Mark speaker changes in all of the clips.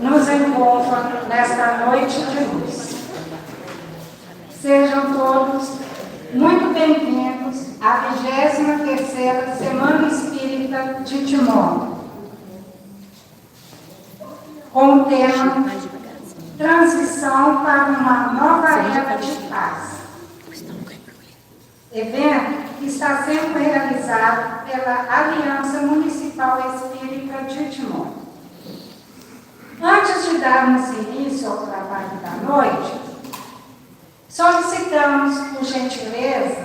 Speaker 1: nos envolva nesta noite de luz. Sejam todos muito bem-vindos à 23ª Semana Espírita de Timóteo, com o tema Transição para uma Nova Era de Paz. Evento que está sendo realizado pela Aliança Municipal Espírita de Timóteo. Antes de darmos início ao trabalho da noite, solicitamos, por gentileza,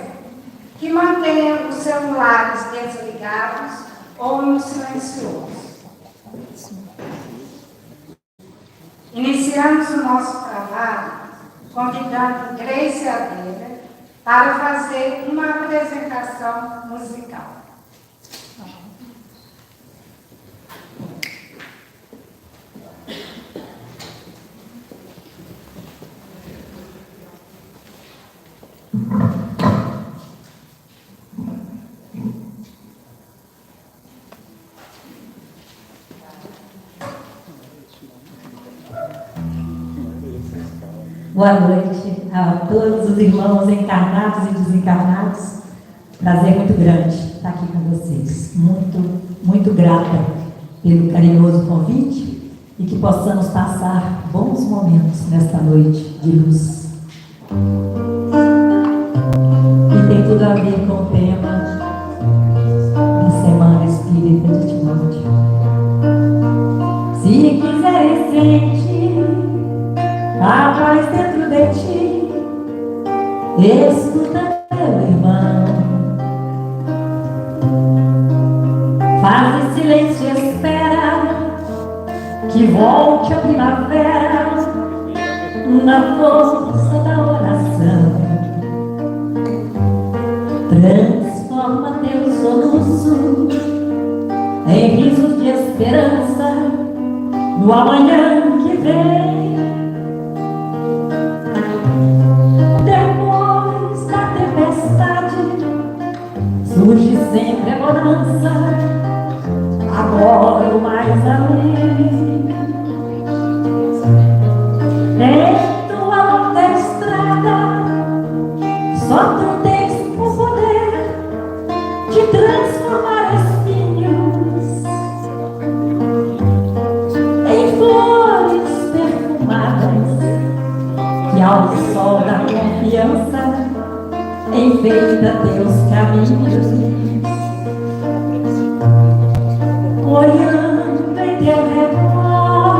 Speaker 1: que mantenham os celulares desligados ou no silencioso. Iniciamos o nosso trabalho convidando Grace Adeira para fazer uma apresentação musical.
Speaker 2: Boa noite a todos os irmãos encarnados e desencarnados. Prazer muito grande estar aqui com vocês. Muito grata pelo carinhoso convite e que possamos passar bons momentos nesta noite de luz. E tem tudo a ver com o tema da Semana Espírita de Timóteo. Se quiseres sentir a paz dentro de ti, escuta teu irmão, faz silêncio e espera que volte a primavera na força da oração. Transforma teu soluço em risos de esperança no amanhã que vem. Depois da tempestade surge sempre a bonança, agora o mais além. Em tua longa estrada só tu tens o poder de transformar espinhos em flores perfumadas que ao sol da confiança enfeita teus caminhos. Olhando em teu redor,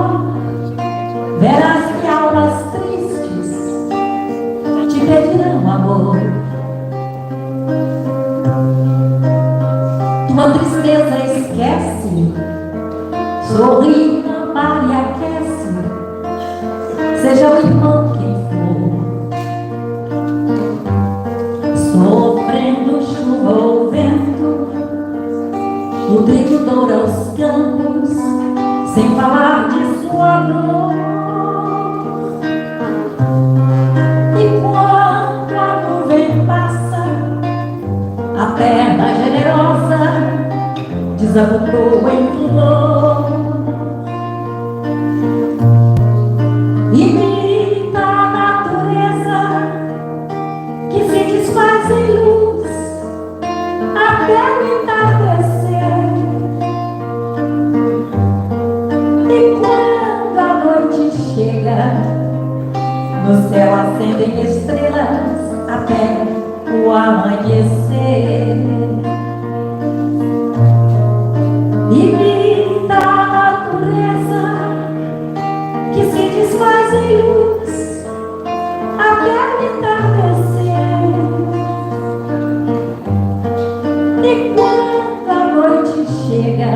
Speaker 2: verás que almas tristes te pedirão amor. Tua tristeza esquece, sorri, ampara e aquece, seja o irmão quem for, sofrendo chuva ou vento, o trigo doura os campos, sem falar de sua dor. E quando a nuvem passa, a terra generosa desabotou em flor. E grita a natureza que se desfaz em luz até o entardecer. E quando a noite chega, no céu acendem estrelas até o amanhecer. E grita a natureza que se desfaz em luz até o entardecer. E quando a noite chega,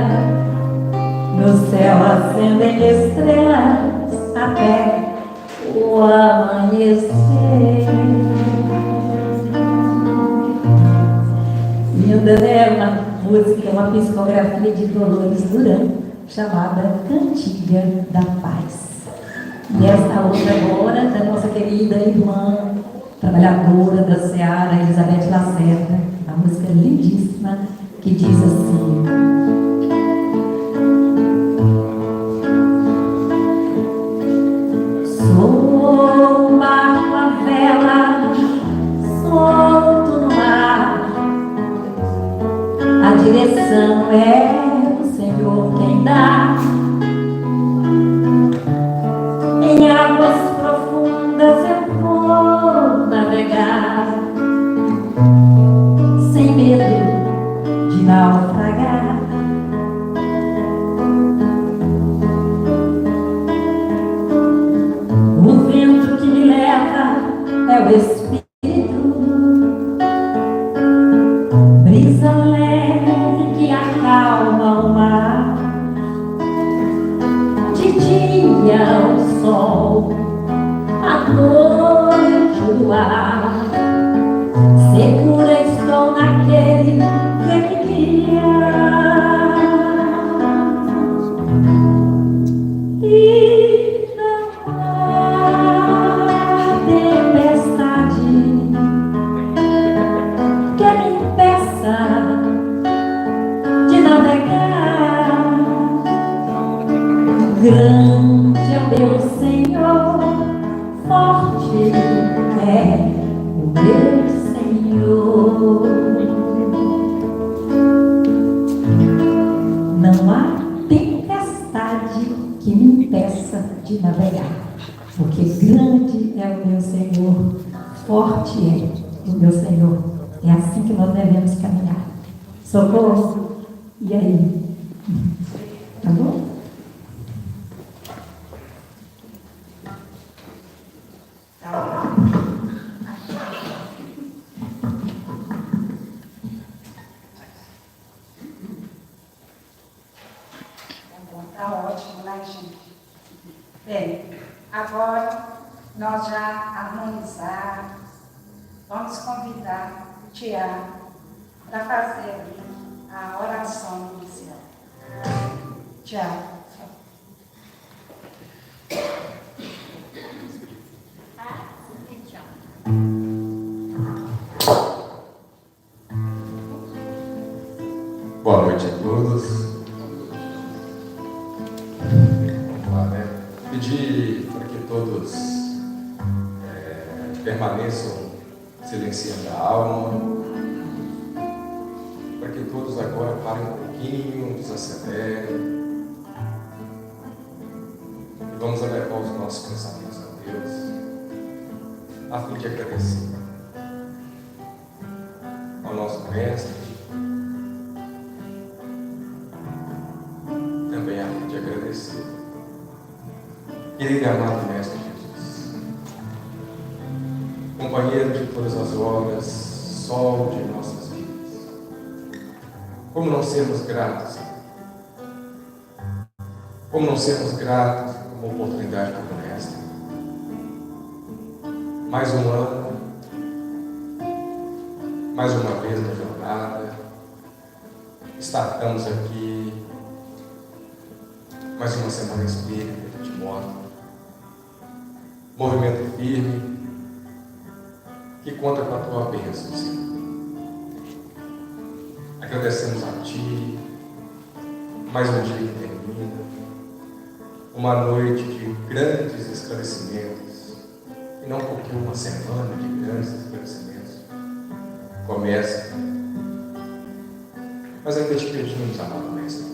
Speaker 2: no céu acendem estrelas até o amanhecer. Linda, né? Uma música, uma psicografia de Dolores Duran, chamada Cantiga da Paz. E esta outra agora, da nossa querida irmã, trabalhadora da Seara, Elizabeth Lacerda, uma música lindíssima, que diz assim: De dia o sol, à noite o luar, segura estou naquele que me guia. E não há tempestade que me impeça de navegar. Grande é o meu Senhor, forte é o meu Senhor. Não há tempestade que me impeça de navegar, porque grande é o meu Senhor, forte é o meu Senhor. É assim que nós devemos caminhar. Socorro? E aí? Tá bom?
Speaker 1: Tá ótimo, né, gente? Bem, agora nós já harmonizamos, vamos convidar o Tiago para fazer ali a oração inicial. Tiago.
Speaker 3: Boa noite a todos. Vamos lá, né? Pedir para que todos permaneçam silenciando a alma, para que todos agora parem um pouquinho, desacelerem e vamos elevar os nossos pensamentos a Deus, a fim de agradecer ao nosso Mestre, também a fim de agradecer, querido e amado Mestre Jesus, companheiro de todas as obras, sol de nossas vidas. Como não sermos gratos? Como não sermos gratos por uma oportunidade como esta? Mais um ano, mais uma vez na jornada, startamos aqui, mais uma semana espírita de moto, movimento firme, que conta com a tua bênção, Senhor. Agradecemos a Ti, mais um dia que termina, uma noite de grandes esclarecimentos, e não porque uma semana de grandes esclarecimentos começa, mas ainda te pedimos, amado Mestre,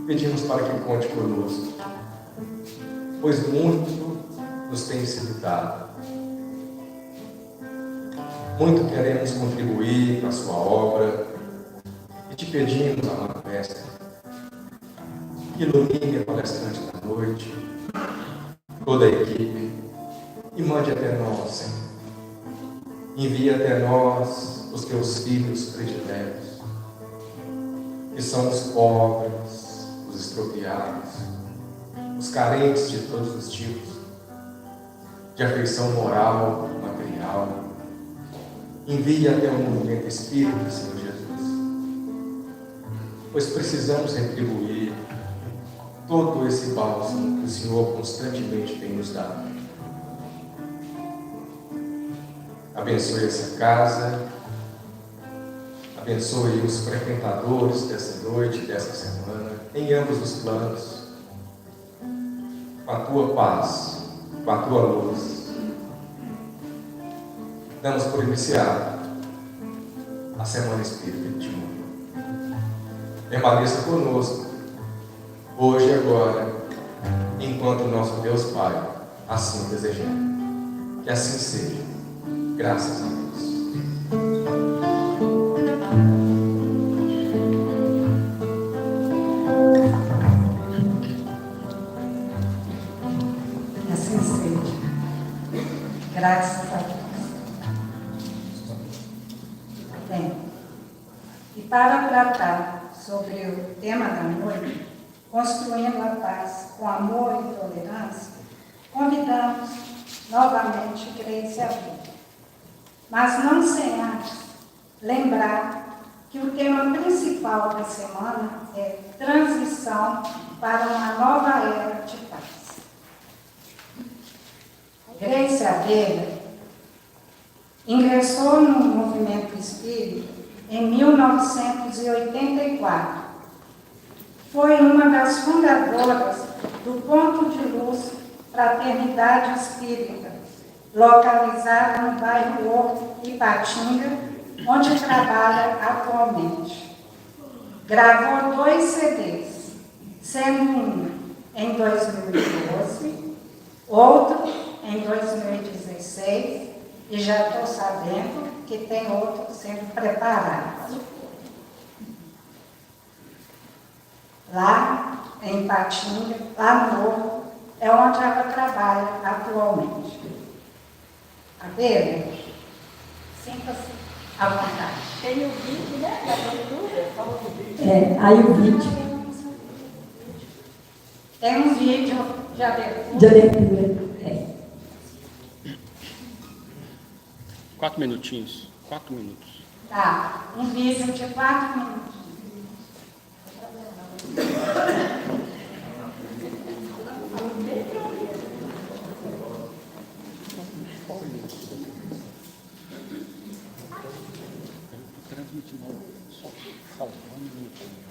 Speaker 3: pedimos para que conte conosco, pois muito nos tem sido dado. Muito queremos contribuir para a sua obra e te pedimos, amado Mestre, que ilumine a palestrante da noite, toda a equipe, e mande até nós, Senhor. Envie até nós os teus filhos prediletos, que são os pobres, os expropriados, os carentes de todos os tipos, de afeição moral, material. Envie até o movimento espírita, Senhor Jesus, pois precisamos retribuir todo esse bálsamo que o Senhor constantemente tem nos dado. Abençoe essa casa, abençoe os frequentadores dessa noite, dessa semana, em ambos os planos, com a tua paz, com a tua luz. Damos por iniciado a Semana Espírita de Moura. Permaneça conosco, hoje e agora, enquanto o nosso Deus Pai assim desejar. Que assim seja. Graças a Deus.
Speaker 1: Que assim seja. Graças a Deus. Bem, e para tratar sobre o tema da noite, Construindo a Paz com Amor e Tolerância, convidamos novamente Grace a vir. Mas não sem antes lembrar que o tema principal da semana é transição para uma nova era de paz. Grace Abelha ingressou no movimento espírita em 1984. Foi uma das fundadoras do Ponto de Luz Fraternidade Espírita, localizada no bairro Horto, Ipatinga, onde trabalha atualmente. Gravou 2 CDs, sendo um em 2012, outro em 2016, e já estou sabendo que tem outro sendo preparado. Lá em Ipatinga, lá no Horto, é onde ela trabalha atualmente. Abelha, sinta-se à vontade.
Speaker 4: Tem o vídeo, né? Da leitura, fala do vídeo.
Speaker 2: Aí o vídeo
Speaker 1: Tem um vídeo de abertura.
Speaker 2: de leitura.
Speaker 5: 4 minutinhos. 4 minutos.
Speaker 1: Tá, um vídeo de 4 minutos.
Speaker 5: Transmitindo. Só fala, 1 minutinho.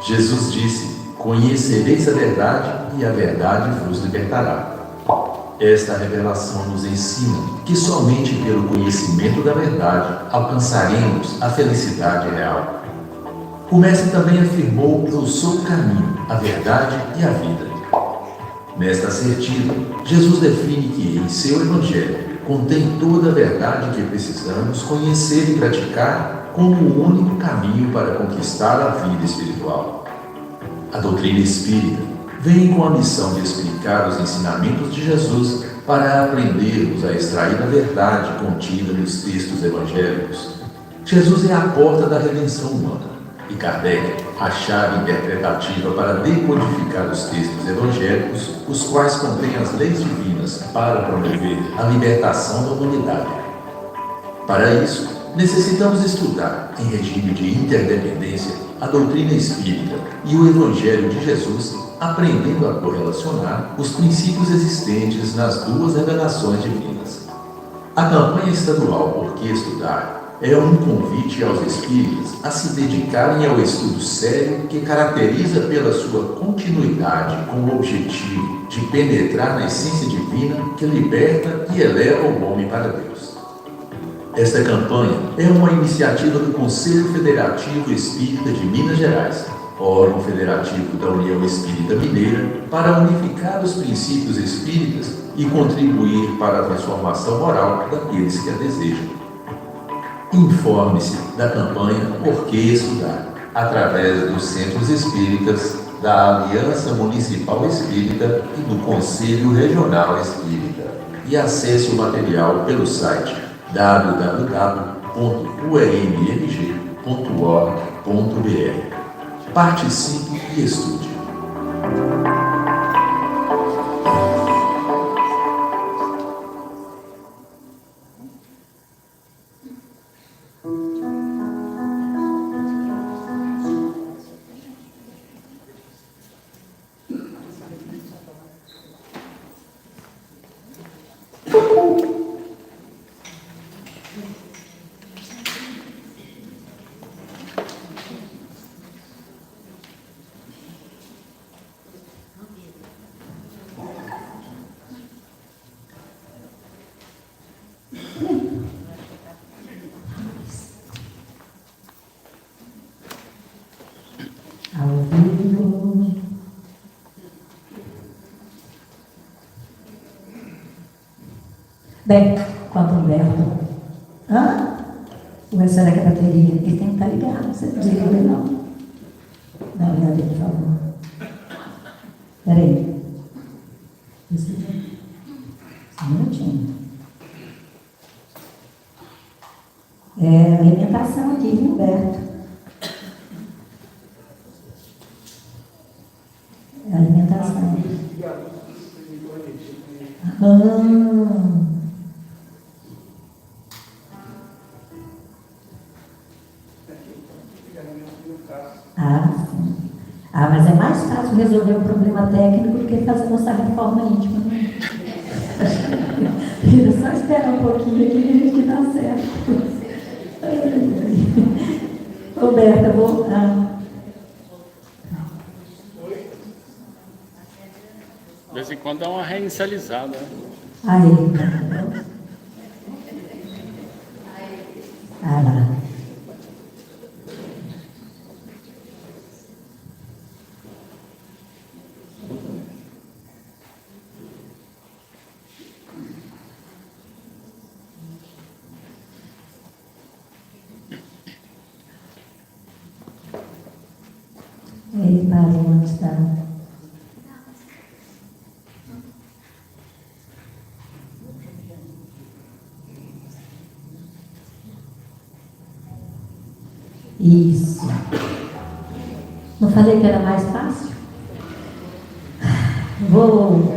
Speaker 6: Jesus disse: conhecereis a verdade e a verdade vos libertará. Esta revelação nos ensina que somente pelo conhecimento da verdade alcançaremos a felicidade real. O Mestre também afirmou: eu sou o caminho, a verdade e a vida. Nesta assertiva, Jesus define que em seu Evangelho contém toda a verdade que precisamos conhecer e praticar como o único caminho para conquistar a vida espiritual. A doutrina espírita vem com a missão de explicar os ensinamentos de Jesus para aprendermos a extrair a verdade contida nos textos evangélicos. Jesus é a porta da redenção humana e Kardec a chave interpretativa para decodificar os textos evangélicos, os quais contêm as leis divinas para promover a libertação da humanidade. Para isso, necessitamos estudar, em regime de interdependência, a doutrina espírita e o Evangelho de Jesus, aprendendo a correlacionar os princípios existentes nas duas revelações divinas. A campanha estadual Por que Estudar é um convite aos espíritas a se dedicarem ao estudo sério que caracteriza pela sua continuidade com o objetivo de penetrar na essência divina que liberta e eleva o homem para Deus. Esta campanha é uma iniciativa do Conselho Federativo Espírita de Minas Gerais, órgão federativo da União Espírita Mineira, para unificar os princípios espíritas e contribuir para a transformação moral daqueles que a desejam. Informe-se da campanha Por que Estudar, através dos Centros Espíritas, da Aliança Municipal Espírita e do Conselho Regional Espírita, e acesse o material pelo site www.umng.org.br. Participe e estude.
Speaker 2: Bem, quanto ao Humberto. Hã? Ou será que é a bateria? Ele tem que estar ligado, você não desliga ele não. Não, ligado ele, por favor. Espera aí. Só um minutinho. É alimentação aqui, viu, Humberto? É alimentação. Sim. Mas é mais fácil resolver um problema técnico do que fazer nossa reforma íntima. Né? É só esperar um pouquinho aqui que a gente dá certo. Roberta, eu vou.
Speaker 5: De vez em quando dá uma reinicializada. Né?
Speaker 2: Aí. Lá. Ele parou onde está. Isso. Não falei que era mais fácil? Vou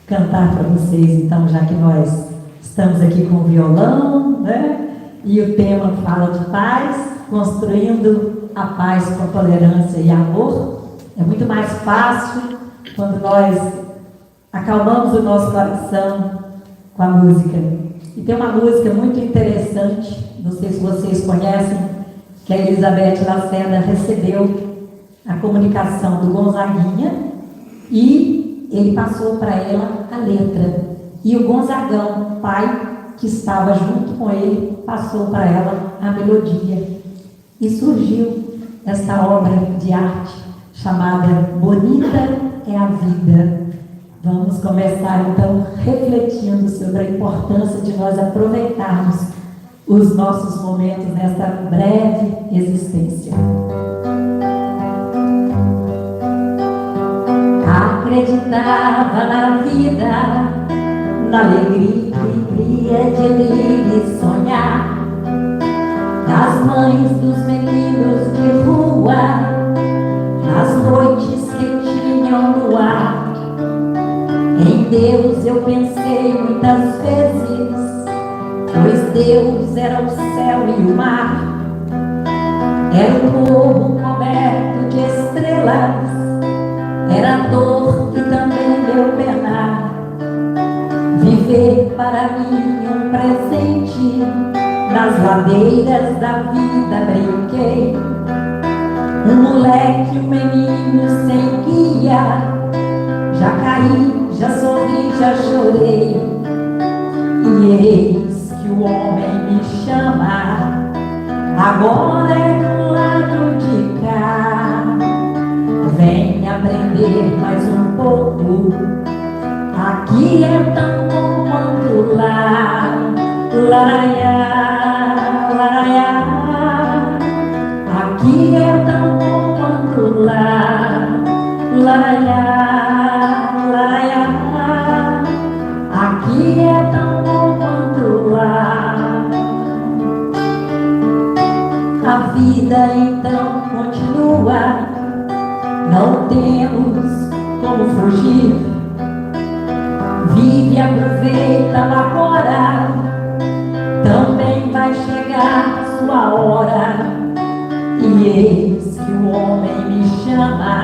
Speaker 2: cantar para vocês, então, já que nós estamos aqui com o violão, né? E o tema fala de paz, construindo a paz com tolerância e amor. É muito mais fácil quando nós acalmamos o nosso coração com a música. E tem uma música muito interessante, não sei se vocês conhecem, que a Elizabeth Lacerda recebeu a comunicação do Gonzaguinha e ele passou para ela a letra. E o Gonzagão, pai, que estava junto com ele, passou para ela a melodia. E surgiu essa obra de arte chamada Bonita é a Vida. Vamos começar então refletindo sobre a importância de nós aproveitarmos os nossos momentos nesta breve existência. Acreditava na vida, na alegria de ler e sonhar, nas mães dos meninos de rua, nas noites que tinham no ar. Em Deus eu pensei muitas vezes, pois Deus era o céu e o mar, era o morro coberto de estrelas, era a dor e também meu penar. Viver para mim um presente, nas ladeiras da vida brinquei. Um moleque, um menino sem guia, já caí, já sorri, já chorei. E eis que o homem me chama, agora é do lado de cá. Vem aprender mais um pouco, aqui é tão bom quanto lá. Laraiá, laraiá, aqui é tão bom quanto lá. Laraiá, laraiá, aqui é tão bom quanto lá. A vida então continua, não temos como fugir. Vive, aproveita agora, também vai chegar sua hora. E eis que o homem me chama,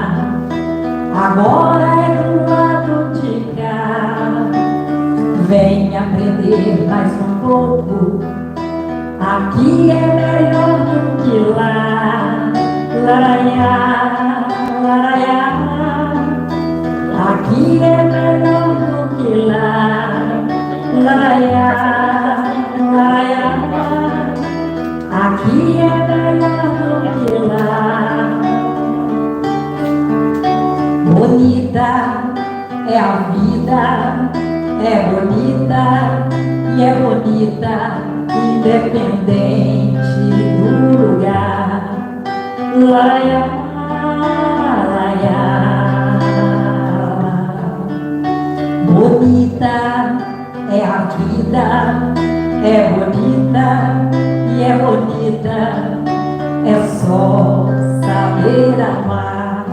Speaker 2: agora é do lado de cá. Vem aprender mais um pouco, aqui é melhor do que lá. Laraiá, laraiá, aqui é melhor do que lá. Laraiá, laraiá, aqui é melhor do que lá. Bonita é a vida, é bonita e e é bonita, independente do lugar. Laia, laia. Bonita é a vida, é bonita e é bonita, é só saber amar.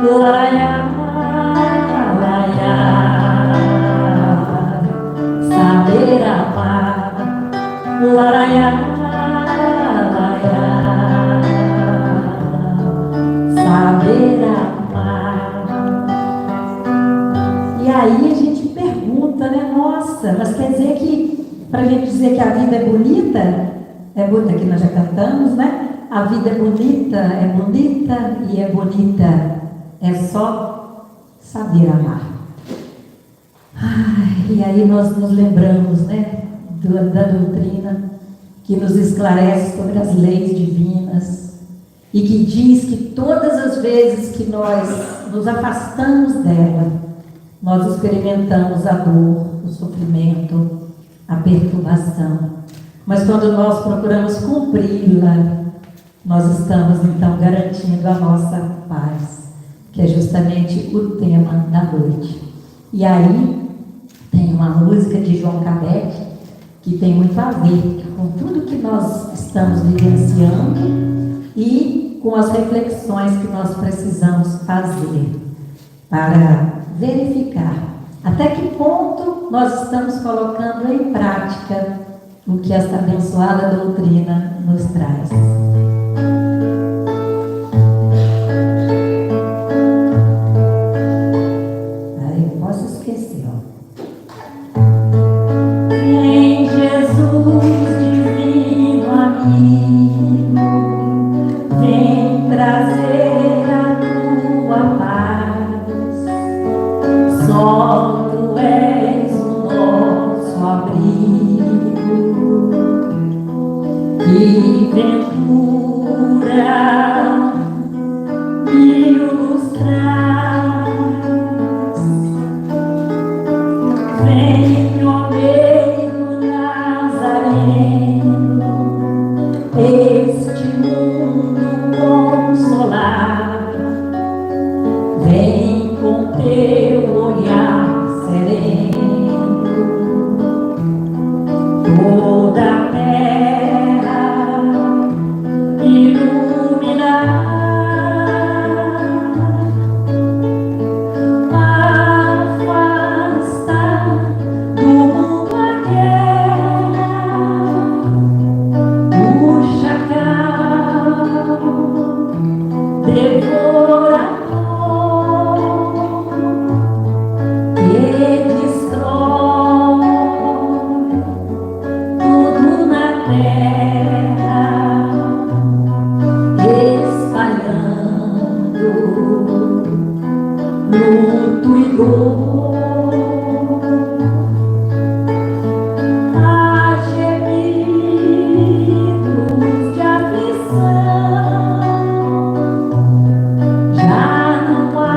Speaker 2: Laia, laia. Saber amar. Laia, laia. Saber amar. E aí a gente pergunta, né? Nossa, mas quer dizer que, para a gente dizer que a vida é bonita, que nós já cantamos, né? A vida é bonita e é bonita, é só saber amar. Ai, e aí nós nos lembramos, né? Da doutrina que nos esclarece sobre as leis divinas e que diz que todas as vezes que nós nos afastamos dela, nós experimentamos a dor, o sofrimento, a perturbação. Mas quando nós procuramos cumpri-la, nós estamos então garantindo a nossa paz, que é justamente o tema da noite. E aí tem uma música de João Cabete que tem muito a ver com tudo que nós estamos vivenciando e com as reflexões que nós precisamos fazer para verificar até que ponto nós estamos colocando em prática o que esta abençoada doutrina nos traz. Aí eu posso esquecer, ó. Em Jesus, divino amigo, vem trazer a tua paz. Só tu és o nosso abrigo. Que ventura mil nos traz. Vem, ó meio Nazareno, este mundo consolar. Vem com teu olhar sereno, toda a terra iluminar. Afasta do mundo a guerra, o chacal devorador que destrói tudo na terra, espalhando luto e dor. Há gemidos de aflição, já não há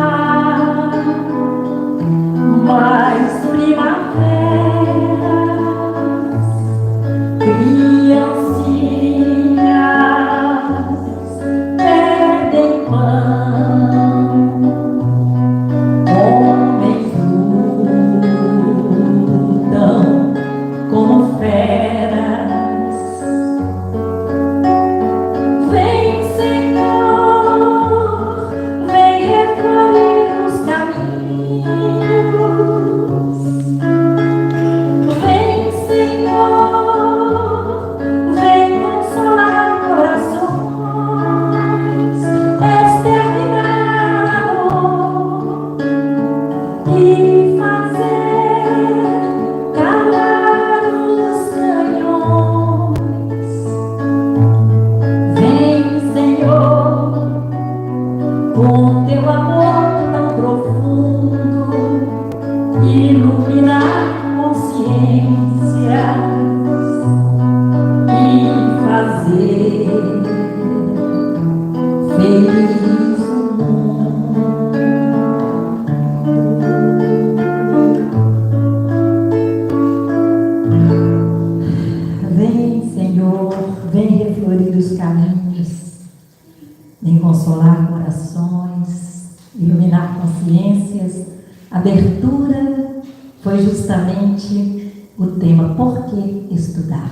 Speaker 2: mais primaveras. Criancinhas perdem pão, homens lutam como feras. Vem, Senhor, vem reflorir os caminhos. Vem, Senhor, vem consolar corações, exterminar a dor e fazer calar os canhões. Vem, Senhor, com teu amor tão profundo, iluminar consciências e fazer feliz o mundo. consolar corações, iluminar consciências. Abertura foi justamente o tema, por que estudar?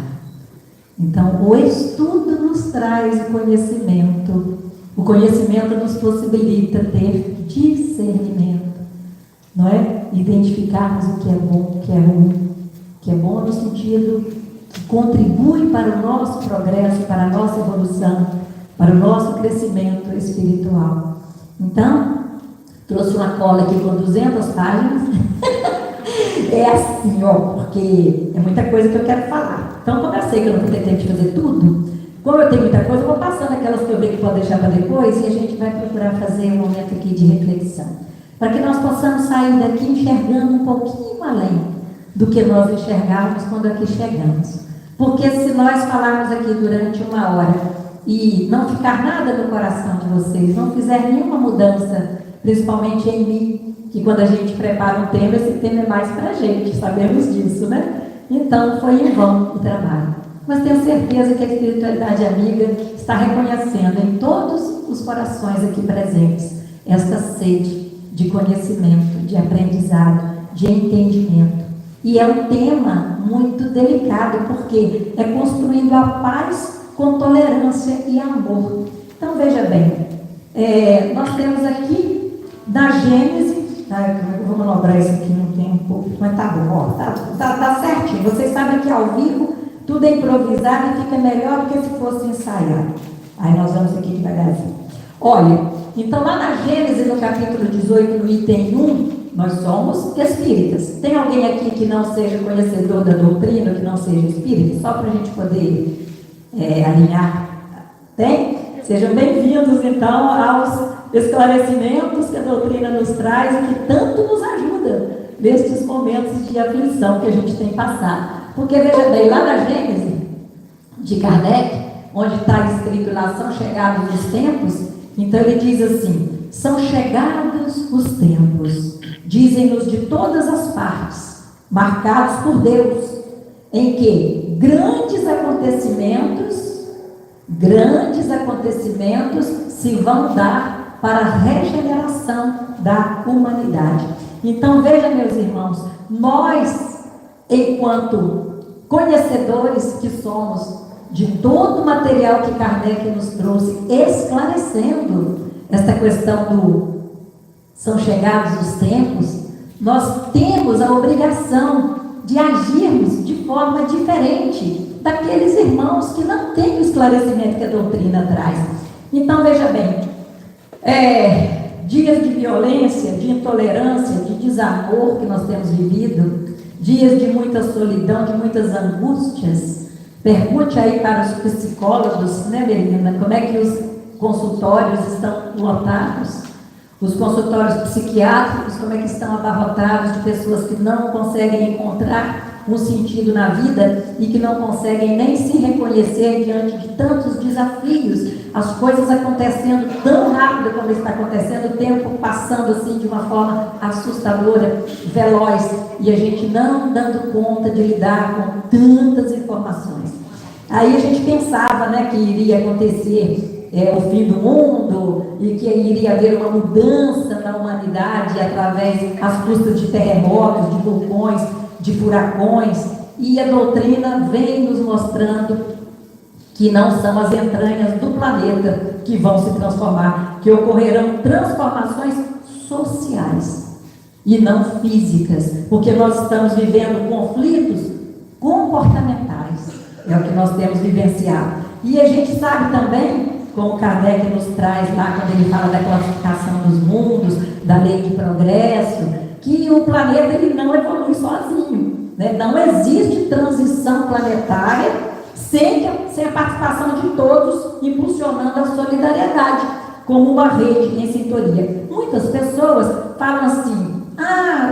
Speaker 2: Então, o estudo nos traz o conhecimento nos possibilita ter discernimento, não é? Identificarmos o que é bom, o que é ruim, o que é bom no sentido que contribui para o nosso progresso, para a nossa evolução, para o nosso crescimento espiritual. Então, trouxe uma cola aqui com 200 páginas. É assim, ó, porque é muita coisa que eu quero falar. Então, como eu sei que eu não vou ter tempo de fazer tudo, como eu tenho muita coisa, eu vou passando aquelas que eu vejo que pode deixar para depois e a gente vai procurar fazer um momento aqui de reflexão. Para que nós possamos sair daqui enxergando um pouquinho além do que nós enxergávamos quando aqui chegamos. Porque se nós falarmos aqui durante 1 hora e não ficar nada no coração de vocês, não fizer nenhuma mudança, principalmente em mim, que quando a gente prepara um tema, esse tema é mais para a gente, sabemos disso, né? Então, foi em vão o trabalho. Mas tenho certeza que a espiritualidade amiga está reconhecendo em todos os corações aqui presentes esta sede de conhecimento, de aprendizado, de entendimento. E é um tema muito delicado, porque é construindo a paz com tolerância e amor. Então, veja bem, nós temos aqui na Gênesis, eu vou manobrar isso aqui no tempo, mas tá bom, tá certinho. Vocês sabem que ao vivo tudo é improvisado e fica melhor do que se fosse ensaiado. Aí nós vamos aqui devagarzinho. Olha, então lá na Gênesis, no capítulo 18, no item 1, nós somos espíritas. Tem alguém aqui que não seja conhecedor da doutrina, que não seja espírita? Só para a gente poder alinhar. Tem? Sejam bem-vindos, então, aos esclarecimentos que a doutrina nos traz e que tanto nos ajuda nestes momentos de aflição que a gente tem passado. Porque, veja bem, lá na Gênesis de Kardec, onde está escrito lá, são chegados os tempos, então ele diz assim, são chegados os tempos, dizem-nos de todas as partes, marcados por Deus, em que grandes acontecimentos se vão dar para a regeneração da humanidade. Então, veja, meus irmãos, nós, enquanto conhecedores que somos de todo o material que Kardec nos trouxe, esclarecendo esta questão são chegados os tempos, nós temos a obrigação de agirmos de forma diferente daqueles irmãos que não têm o esclarecimento que a doutrina traz. Então, veja bem, dias de violência, de intolerância, de desamor que nós temos vivido, dias de muita solidão, de muitas angústias. Pergunte aí para os psicólogos, né, Melina, como é que os consultórios estão lotados, os consultórios psiquiátricos, como é que estão abarrotados de pessoas que não conseguem encontrar um sentido na vida e que não conseguem nem se reconhecer diante de tantos desafios, as coisas acontecendo tão rápido como está acontecendo, o tempo passando assim de uma forma assustadora, veloz, e a gente não dando conta de lidar com tantas informações. Aí a gente pensava, né, que iria acontecer o fim do mundo e que iria haver uma mudança na humanidade através às custas de terremotos, de vulcões, de furacões, e a doutrina vem nos mostrando que não são as entranhas do planeta que vão se transformar, que ocorrerão transformações sociais e não físicas, porque nós estamos vivendo conflitos comportamentais, é o que nós temos vivenciado. E a gente sabe também, como Kardec nos traz lá, quando ele fala da classificação dos mundos, da lei de progresso, que o planeta ele não evolui sozinho, né? Não existe transição planetária sem a participação de todos, impulsionando a solidariedade, como uma rede em sintonia. Muitas pessoas falam assim,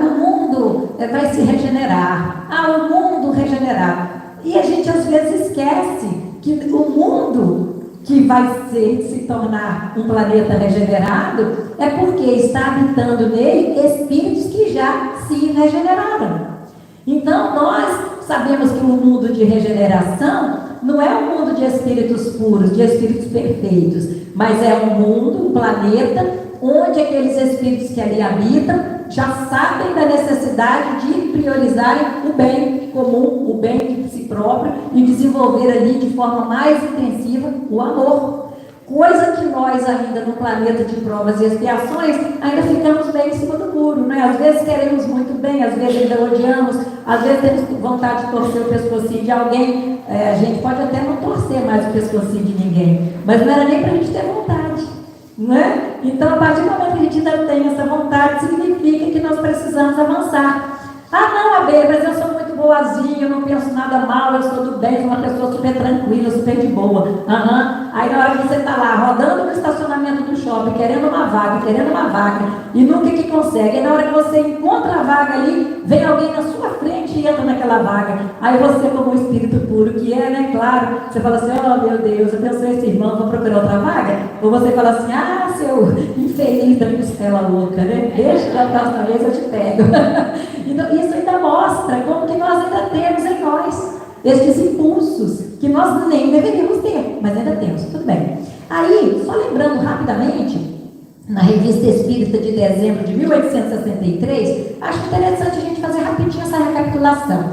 Speaker 2: o mundo vai se regenerar, o mundo regenerar. E a gente às vezes esquece que o mundo que vai se tornar um planeta regenerado é porque está habitando nele espíritos que já se regeneraram. Então, nós sabemos que o mundo de regeneração não é um mundo de espíritos puros, de espíritos perfeitos, mas é um mundo, um planeta, onde aqueles espíritos que ali habitam já sabem da necessidade de priorizarem o bem comum, o bem de si próprio, e desenvolver ali de forma mais intensiva o amor. Coisa que nós ainda no planeta de provas e expiações, ainda ficamos bem em cima do muro, né? Às vezes queremos muito bem, às vezes ainda odiamos, às vezes temos vontade de torcer o pescocinho de alguém, a gente pode até não torcer mais o pescocinho de ninguém, mas não era nem para a gente ter vontade, né? Então, a partir do momento que a gente ainda tem essa vontade, significa que nós precisamos avançar. Ah, não, Abel, mas eu sou muito boazinha, eu não penso nada mal, eu sou do bem, sou uma pessoa super tranquila, super de boa. Aí na hora que você está lá, rodando no estacionamento do shopping, querendo uma vaga, e nunca que consegue. Aí na hora que você encontra a vaga ali, vem alguém na sua frente e entra naquela vaga. Aí você, como um espírito puro que é, né, claro, você fala assim, oh meu Deus, eu pensei esse irmão, vou procurar outra vaga? Ou você fala assim, ah, seu infeliz da costela louca, né? Deixa que a próxima vez eu te pego. Então, isso ainda mostra como que nós ainda temos em nós estes impulsos que nós nem deveríamos ter, mas ainda temos, tudo bem. Aí, só lembrando rapidamente, na Revista Espírita de dezembro de 1863, acho interessante a gente fazer rapidinho essa recapitulação.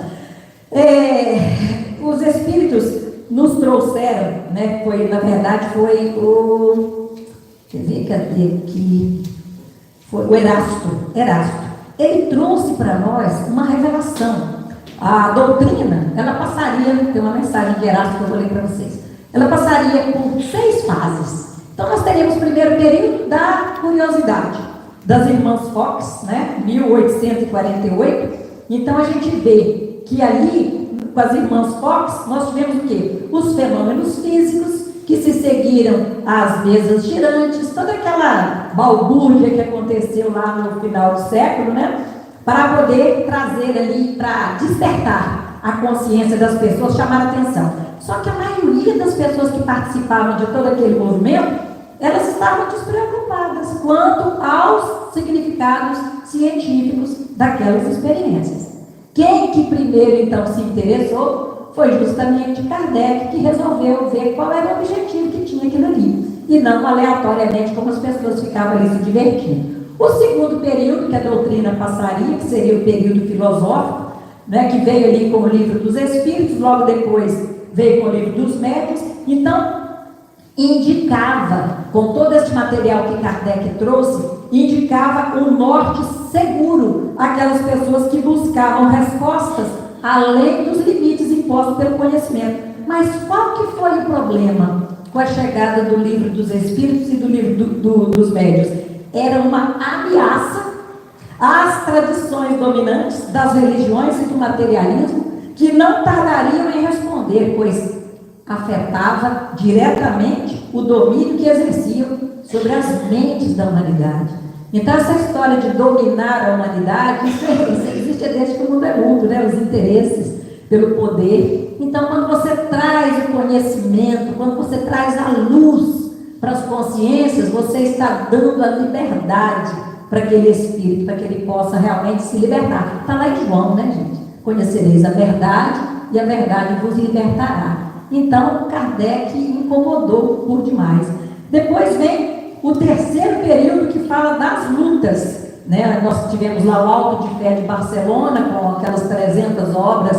Speaker 2: Os Espíritos nos trouxeram, né, na verdade foi o... Quer ver, cadê aqui? Foi o Erasto. Ele trouxe para nós uma revelação. A doutrina, ela passaria, tem uma mensagem de Erasto que eu vou ler para vocês. Ela passaria por 6 fases. Então, nós teríamos o primeiro período da curiosidade, das irmãs Fox, né, 1848. Então, a gente vê que ali, com as irmãs Fox, nós tivemos o quê? Os fenômenos físicos, que se seguiram às mesas girantes, toda aquela balbúrdia que aconteceu lá no final do século, né? Para poder trazer ali, para despertar a consciência das pessoas, chamar a atenção. Só que a maioria das pessoas que participavam de todo aquele movimento, elas estavam despreocupadas quanto aos significados científicos daquelas experiências. Quem que primeiro, então, se interessou foi justamente Kardec, que resolveu ver qual era o objetivo que tinha aquilo ali, e não aleatoriamente como as pessoas ficavam ali se divertindo. O segundo período que a doutrina passaria, que seria o período filosófico, né, que veio ali com o Livro dos Espíritos, logo depois veio com o Livro dos Médiuns, então indicava, com todo esse material que Kardec trouxe, indicava um norte seguro àquelas pessoas que buscavam respostas além dos limites impostos pelo conhecimento. Mas qual que foi o problema com a chegada do Livro dos Espíritos e do Livro dos Médiuns? Era uma ameaça às tradições dominantes das religiões e do materialismo, que não tardariam em responder, pois afetava diretamente o domínio que exerciam sobre as mentes da humanidade. Então, essa história de dominar a humanidade, isso existe desde que o mundo é mundo, né? Os interesses pelo poder. Então, quando você traz o conhecimento, quando você traz a luz para as consciências, você está dando a liberdade para aquele espírito, para que ele possa realmente se libertar. Está lá em João, né, gente? Conhecereis a verdade e a verdade vos libertará. Então, Kardec incomodou por demais. Depois vem o terceiro período, que fala das lutas, né? Nós tivemos lá o Alto de Fé de Barcelona, com aquelas 300 obras,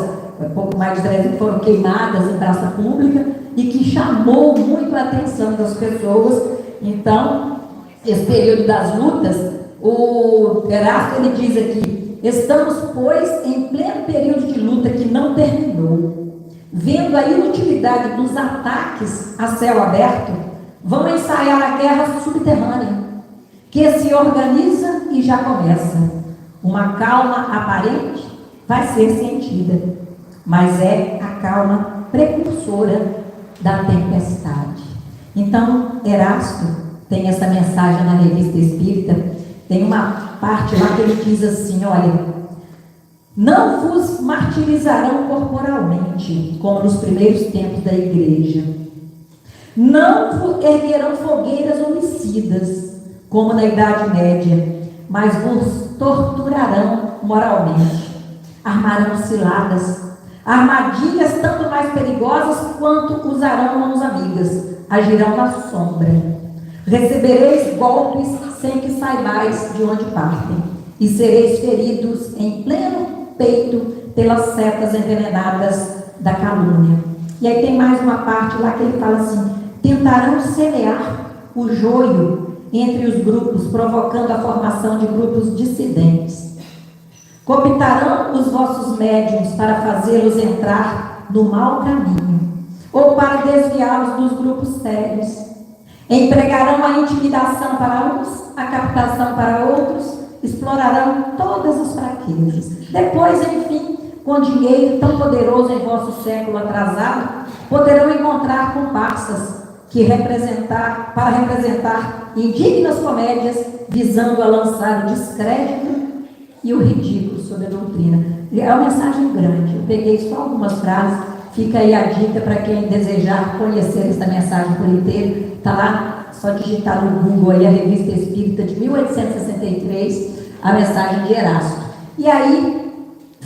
Speaker 2: pouco mais de 300 foram queimadas em praça pública, e que chamou muito a atenção das pessoas. Então, esse período das lutas, o Erasto, ele diz aqui: estamos, pois, em pleno período de luta que não terminou. Vendo a inutilidade dos ataques a céu aberto, vão ensaiar a guerra subterrânea, que se organiza e já começa. Uma calma aparente vai ser sentida, mas é a calma precursora da tempestade. Então, Erasto tem essa mensagem na Revista Espírita, tem uma parte lá que ele diz assim, olha: não vos martirizarão corporalmente, como nos primeiros tempos da igreja. Não erguerão fogueiras homicidas, como na Idade Média, mas vos torturarão moralmente. Armarão ciladas, Armadilhas tanto mais perigosas quanto usarão mãos amigas, agirão na sombra. Recebereis golpes sem que saibais de onde partem, e sereis feridos em pleno peito pelas setas envenenadas da calúnia. E aí tem mais uma parte lá que ele fala assim: tentarão semear o joio entre os grupos, provocando a formação de grupos dissidentes. Cooptarão os vossos médiuns para fazê-los entrar no mau caminho, ou para desviá-los dos grupos sérios. Empregarão a intimidação para uns, a captação para outros, explorarão todas as fraquezas. Depois, enfim, com dinheiro tão poderoso em vosso século atrasado, poderão encontrar comparsas para representar indignas comédias, visando a lançar o descrédito e o ridículo sobre a doutrina. É uma mensagem grande, eu peguei só algumas frases, fica aí a dica para quem desejar conhecer essa mensagem por inteiro. Está lá, só digitar no Google aí a Revista Espírita de 1863, a mensagem de Erasto. E aí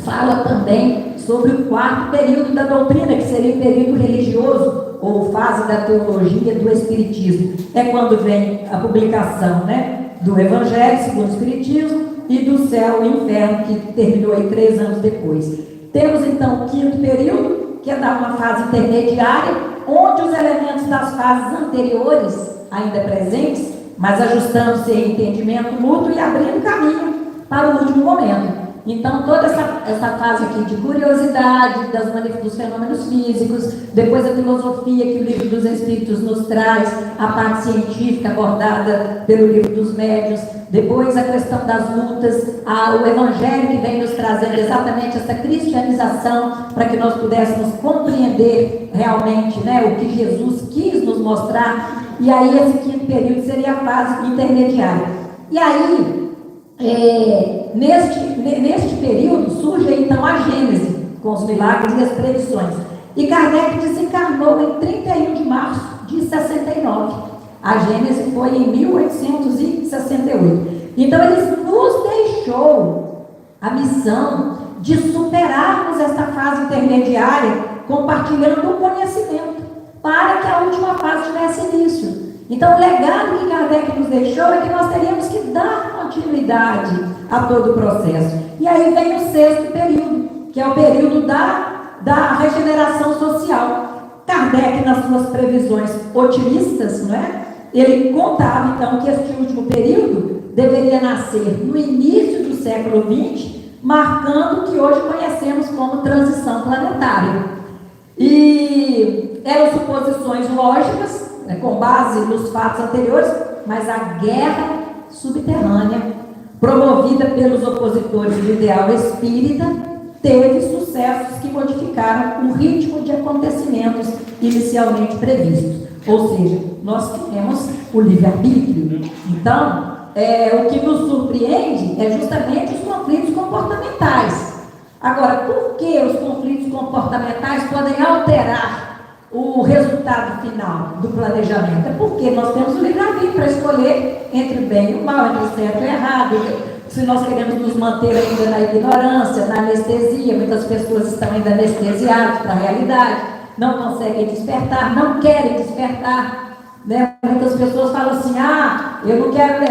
Speaker 2: fala também sobre o quarto período da doutrina, que seria o período religioso, ou fase da teologia do Espiritismo. É quando vem a publicação, né, do Evangelho segundo o Espiritismo e do Céu e Inferno, que terminou aí 3 anos depois. Temos então o quinto período, que é uma fase intermediária, onde os elementos das fases anteriores, ainda presentes, mas ajustando-se em entendimento mútuo e abrindo caminho para o último momento. Então, toda essa fase aqui de curiosidade dos fenômenos físicos, depois a filosofia que o Livro dos Espíritos nos traz, a parte científica abordada pelo Livro dos Médiuns, depois a questão das lutas, o Evangelho que vem nos trazendo exatamente essa cristianização, para que nós pudéssemos compreender realmente, né, o que Jesus quis nos mostrar. E aí esse quinto período seria a fase intermediária. E aí, neste período, surge então a Gênese, com os milagres e as previsões. E Kardec desencarnou em 31 de março de 69. A Gênese foi em 1868. Então, ele nos deixou a missão de superarmos esta fase intermediária, compartilhando o conhecimento, para que a última fase tivesse início. Então, o legado que Kardec nos deixou é que nós teríamos que dar continuidade a todo o processo. E aí vem o sexto período, que é o período da regeneração social. Kardec, nas suas previsões otimistas, não é? Ele contava, então, que este último período deveria nascer no início do século XX, marcando o que hoje conhecemos como transição planetária. E eram suposições lógicas, com base nos fatos anteriores, mas a guerra subterrânea, promovida pelos opositores do ideal espírita, teve sucessos que modificaram o ritmo de acontecimentos inicialmente previstos. Ou seja, nós temos o livre-arbítrio. Então, o que nos surpreende é justamente os conflitos comportamentais. Agora, por que os conflitos comportamentais podem alterar o resultado final do planejamento? É porque nós temos o livre-arbítrio para escolher entre o bem e o mal, entre o certo e o errado. Se nós queremos nos manter ainda na ignorância, na anestesia, muitas pessoas estão ainda anestesiadas para a realidade, não conseguem despertar, não querem despertar, né? Muitas pessoas falam assim: eu não quero,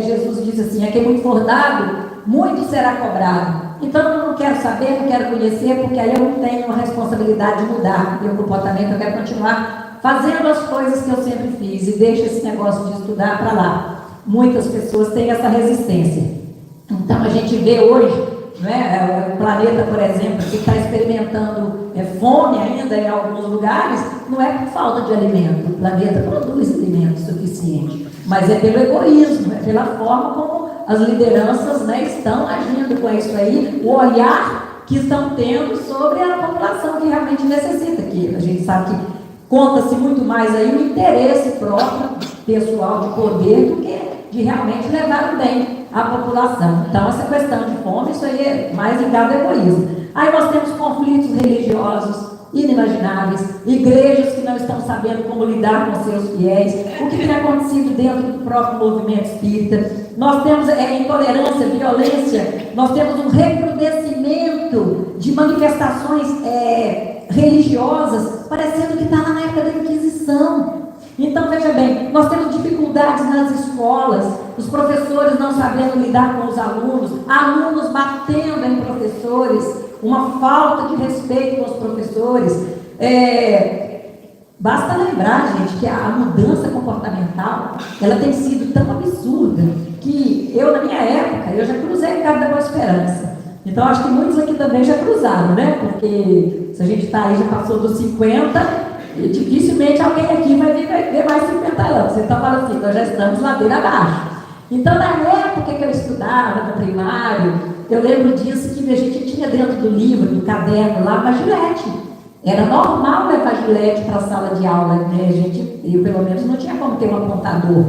Speaker 2: Jesus diz assim, a quem muito for dado, muito será cobrado. Então eu não quero saber, não quero conhecer, porque aí eu não tenho a responsabilidade de mudar meu comportamento, eu quero continuar fazendo as coisas que eu sempre fiz e deixo esse negócio de estudar para lá. Muitas pessoas têm essa resistência. Então a gente vê hoje, né, o planeta, por exemplo, que está experimentando fome ainda em alguns lugares, não é por falta de alimento. O planeta produz alimento suficiente, mas é pelo egoísmo, é pela forma como as lideranças, né, estão agindo com isso aí, o olhar que estão tendo sobre a população que realmente necessita, que a gente sabe que conta-se muito mais aí o interesse próprio, pessoal, de poder, do que de realmente levar o bem à população. Então, essa questão de fome, isso aí é mais ligado ao egoísmo. Aí nós temos conflitos religiosos inimagináveis, igrejas que não estão sabendo como lidar com seus fiéis, o que tem acontecido dentro do próprio movimento espírita. Nós temos intolerância, violência, nós temos um recrudescimento crescimento de manifestações religiosas, parecendo que está lá na época da Inquisição. Então, veja bem, nós temos dificuldades nas escolas, os professores não sabendo lidar com os alunos, alunos batendo em professores, uma falta de respeito com os professores. Basta lembrar, gente, que a mudança comportamental, ela tem sido tão absurda, que eu, na minha época, eu já cruzei o Cabo da Boa Esperança. Então, acho que muitos aqui também já cruzaram, né? Porque se a gente está aí, já passou dos 50, dificilmente alguém aqui vai ver mais 50 anos. Então, fala assim, nós já estamos ladeira abaixo. Então, na época que eu estudava, no primário, eu lembro disso, que a gente tinha dentro do livro, do caderno lá, uma gilete. Era normal levar gilete para a sala de aula, né, gente? Eu, pelo menos, não tinha como ter um apontador.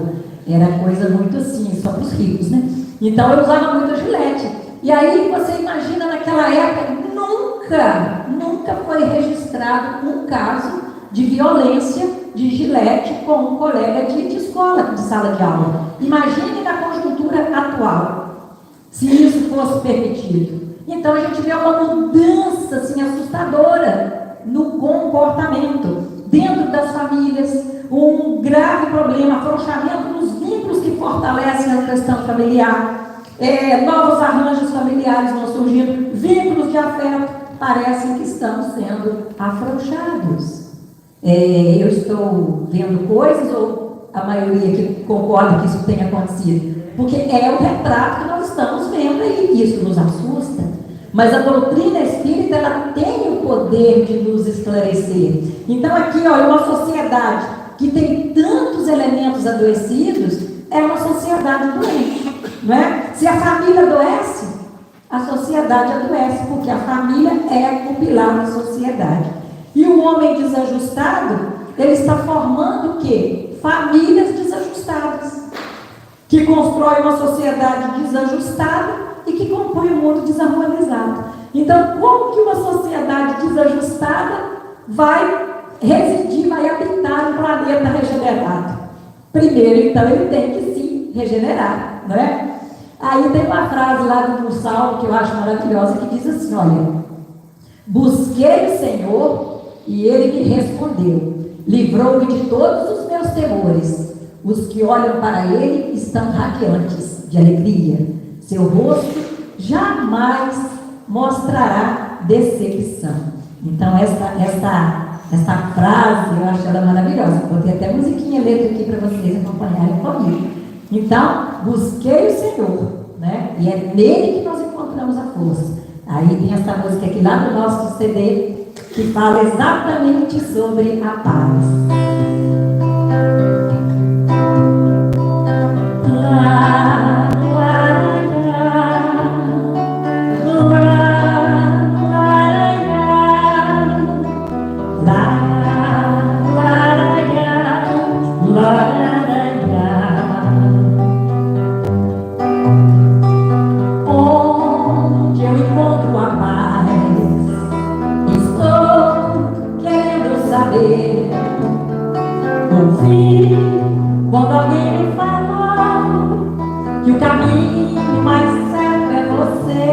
Speaker 2: Era coisa muito assim, só para os ricos, né? Então, eu usava muito a gilete. E aí, você imagina, naquela época, nunca foi registrado um caso de violência de gilete com um colega de escola, de sala de aula. Imagine na conjuntura atual, se isso fosse permitido. Então, a gente vê uma mudança assim, assustadora no comportamento dentro das famílias, um grave problema, afrouxamento dos vínculos que fortalecem a questão familiar, novos arranjos familiares vão surgindo, vínculos de afeto parecem que estão sendo afrouxados. Eu estou vendo coisas, ou a maioria que concorda que isso tenha acontecido? Porque é o retrato que nós estamos vendo aí, e isso nos assusta. Mas a doutrina espírita, ela tem o poder de nos esclarecer. Então aqui, olha, uma sociedade que tem tantos elementos adoecidos, é uma sociedade doente, não é? Se a família adoece, a sociedade adoece, porque a família é o pilar da sociedade. E o homem desajustado, ele está formando o quê? Famílias desajustadas, que constroem uma sociedade desajustada e que compõe um mundo desarmonizado. Então, como que uma sociedade desajustada vai residir, vai habitar um planeta regenerado? Primeiro, então, ele tem que se regenerar, não é? Aí tem uma frase lá do Salmo que eu acho maravilhosa, que diz assim, olha: busquei o Senhor e Ele me respondeu, livrou-me de todos os meus temores. Os que olham para Ele estão radiantes de alegria. Seu rosto jamais mostrará decepção. Então, essa frase, eu acho ela maravilhosa. Botei até musiquinha, letra aqui para vocês acompanharem comigo. Então, busquei o Senhor, né? E é nele que nós encontramos a força. Aí tem essa música aqui lá no nosso CD, que fala exatamente sobre a paz. Onde eu encontro a paz, estou querendo saber. Ouvi quando alguém me falou que o caminho mais certo é você.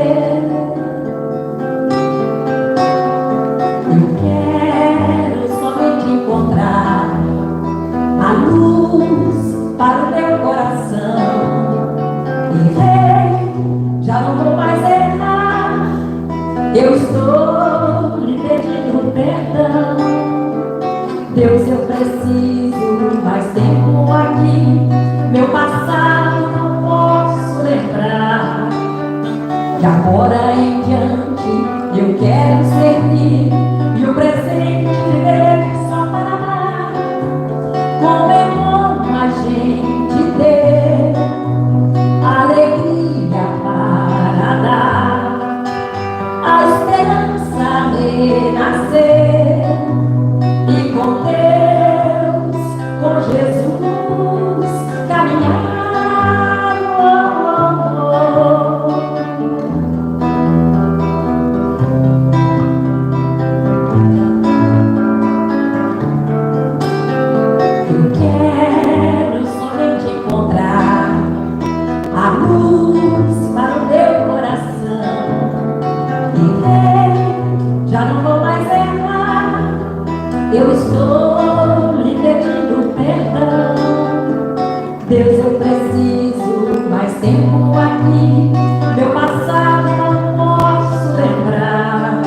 Speaker 2: Eu quero somente encontrar a luz para o meu coração. Errei, já não vou mais errar. Eu estou lhe pedindo perdão. Deus, eu preciso mais tempo aqui. Meu passado não posso lembrar. De agora em diante eu quero servir, e o presente viver só para amar. Como é bom a gente ter alegria para dar, a esperança renascer, e com Deus, com Jesus caminhar. estou lhe pedindo perdão. Deus, eu preciso mais tempo aqui. Meu passado não posso lembrar.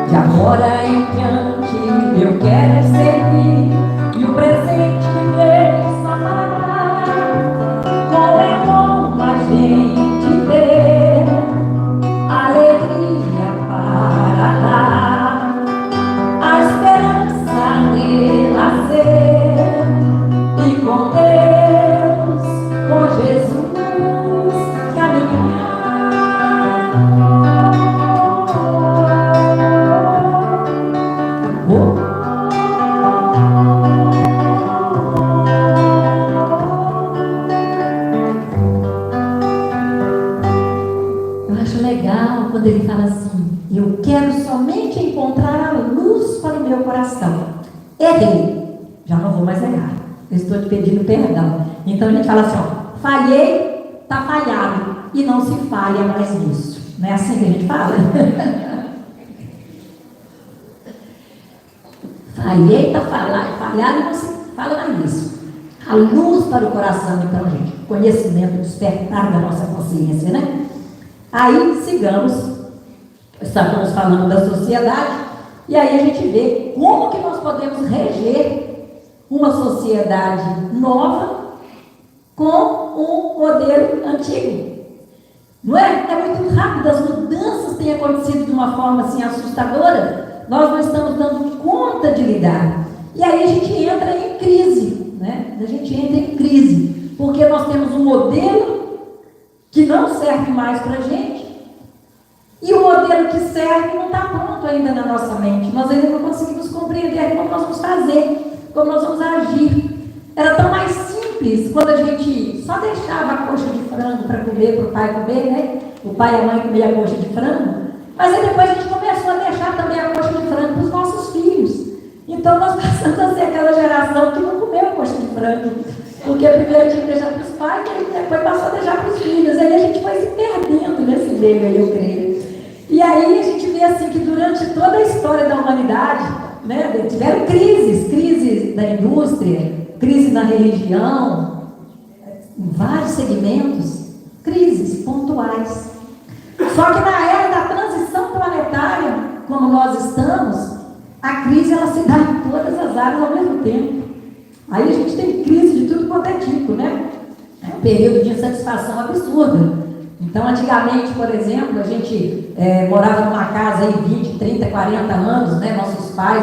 Speaker 2: De agora em diante eu quero servir. E o presente que veio só parar. Como é bom a gente ter alegria para dar, a esperança renascer. E com Deus, com Jesus, caminhar. Eu acho legal quando ele fala assim: eu quero somente encontrar a luz para o meu coração. Errei, já não vou mais errar. Eu estou te pedindo perdão. Então a gente fala assim: ó, falhei, está falhado. E não se falha mais nisso. Não é assim que a gente fala? Falhei, está falhado e não se fala mais nisso. A luz para o coração, então, gente. Conhecimento, despertar da nossa consciência, né? Aí, sigamos. Estamos falando da sociedade. E aí a gente vê como que nós podemos reger uma sociedade nova com um modelo antigo. Não é? É muito rápido, as mudanças têm acontecido de uma forma assim assustadora, nós não estamos dando conta de lidar. E aí a gente entra em crise, né? A gente entra em crise, porque nós temos um modelo que não serve mais para a gente, e o modelo que serve não está pronto ainda na nossa mente. Nós ainda não conseguimos compreender como nós vamos fazer, como nós vamos agir. Era tão mais simples quando a gente só deixava a coxa de frango para comer, para o pai comer, né? O pai e a mãe comiam a coxa de frango. Mas aí depois a gente começou a deixar também a coxa de frango para os nossos filhos. Então nós passamos a ser aquela geração que não comeu coxa de frango. Porque primeiro tinha que deixar para os pais, e depois passou a deixar para os filhos. Aí a gente foi se perdendo nesse meio aí, eu creio. E aí a gente vê assim que durante toda a história da humanidade, né, tiveram crises da indústria, crise na religião, em vários segmentos, crises pontuais. Só que na era da transição planetária, como nós estamos, a crise ela se dá em todas as áreas ao mesmo tempo. Aí a gente tem crise de tudo quanto é tipo, né? É um período de insatisfação absurda. Então, antigamente, por exemplo, a gente morava numa casa aí 20, 30, 40 anos, né? Nossos pais,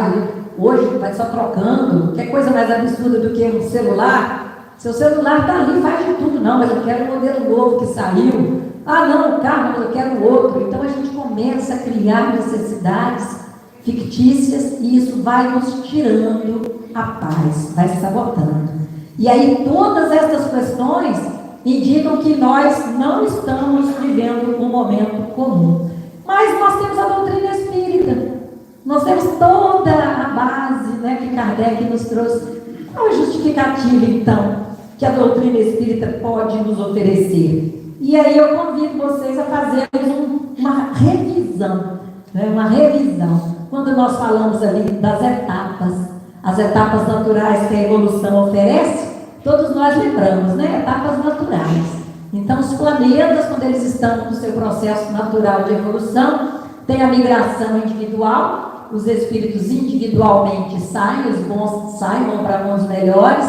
Speaker 2: hoje vai só trocando. Que coisa mais absurda do que um celular? Seu celular está ali, faz de tudo. Não, mas eu quero um modelo novo que saiu. Ah, não, o carro, mas eu quero outro. Então, a gente começa a criar necessidades fictícias e isso vai nos tirando a paz, vai se sabotando. E aí, todas essas questões indicam que nós não estamos vivendo um momento comum. Mas nós temos a doutrina espírita. Nós temos toda a base, né, que Kardec nos trouxe. Qual a justificativa, então, que a doutrina espírita pode nos oferecer? E aí eu convido vocês a fazermos uma revisão, né, uma revisão. Quando nós falamos ali das etapas, as etapas naturais que a evolução oferece, todos nós lembramos, né? Etapas naturais. Então, os planetas, quando eles estão no seu processo natural de evolução, tem a migração individual, os espíritos individualmente saem, os bons saem, vão para mundos melhores,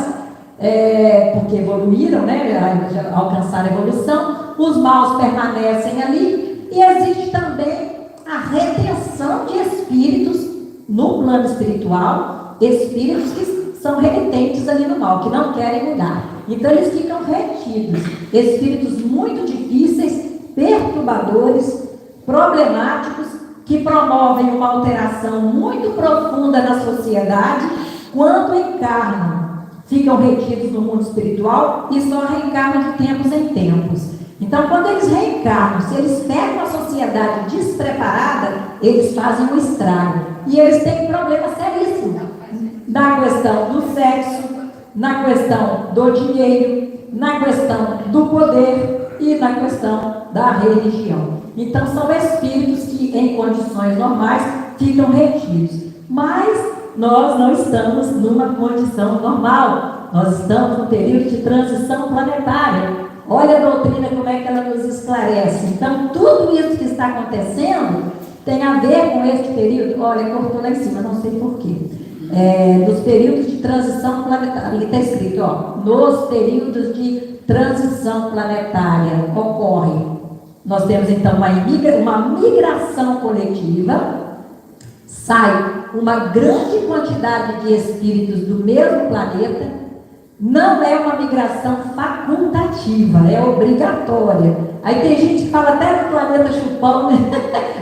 Speaker 2: porque evoluíram, né? Alcançaram a evolução. Os maus permanecem ali, e existe também a retenção de espíritos no plano espiritual, espíritos que são renitentes ali no mal, que não querem mudar. Então eles ficam retidos, espíritos muito difíceis, perturbadores, problemáticos, que promovem uma alteração muito profunda na sociedade. Quando encarnam, ficam retidos no mundo espiritual e só reencarnam de tempos em tempos. Então, quando eles reencarnam, se eles pegam a sociedade despreparada, eles fazem um estrago. E eles têm problemas seríssimos na questão do sexo, na questão do dinheiro, na questão do poder e na questão da religião. Então, são espíritos que, em condições normais, ficam retidos. Mas nós não estamos numa condição normal. Nós estamos num período de transição planetária. Olha a doutrina, como é que ela nos esclarece. Então, tudo isso que está acontecendo tem a ver com este período. Olha, cortou lá em cima, não sei porquê. Nos períodos de transição planetária, ali está escrito, ó, nos períodos de transição planetária ocorre. Nós temos então uma migração coletiva, sai uma grande quantidade de espíritos do mesmo planeta. Não é uma migração facultativa, é obrigatória. Aí tem gente que fala até no planeta chupão, né?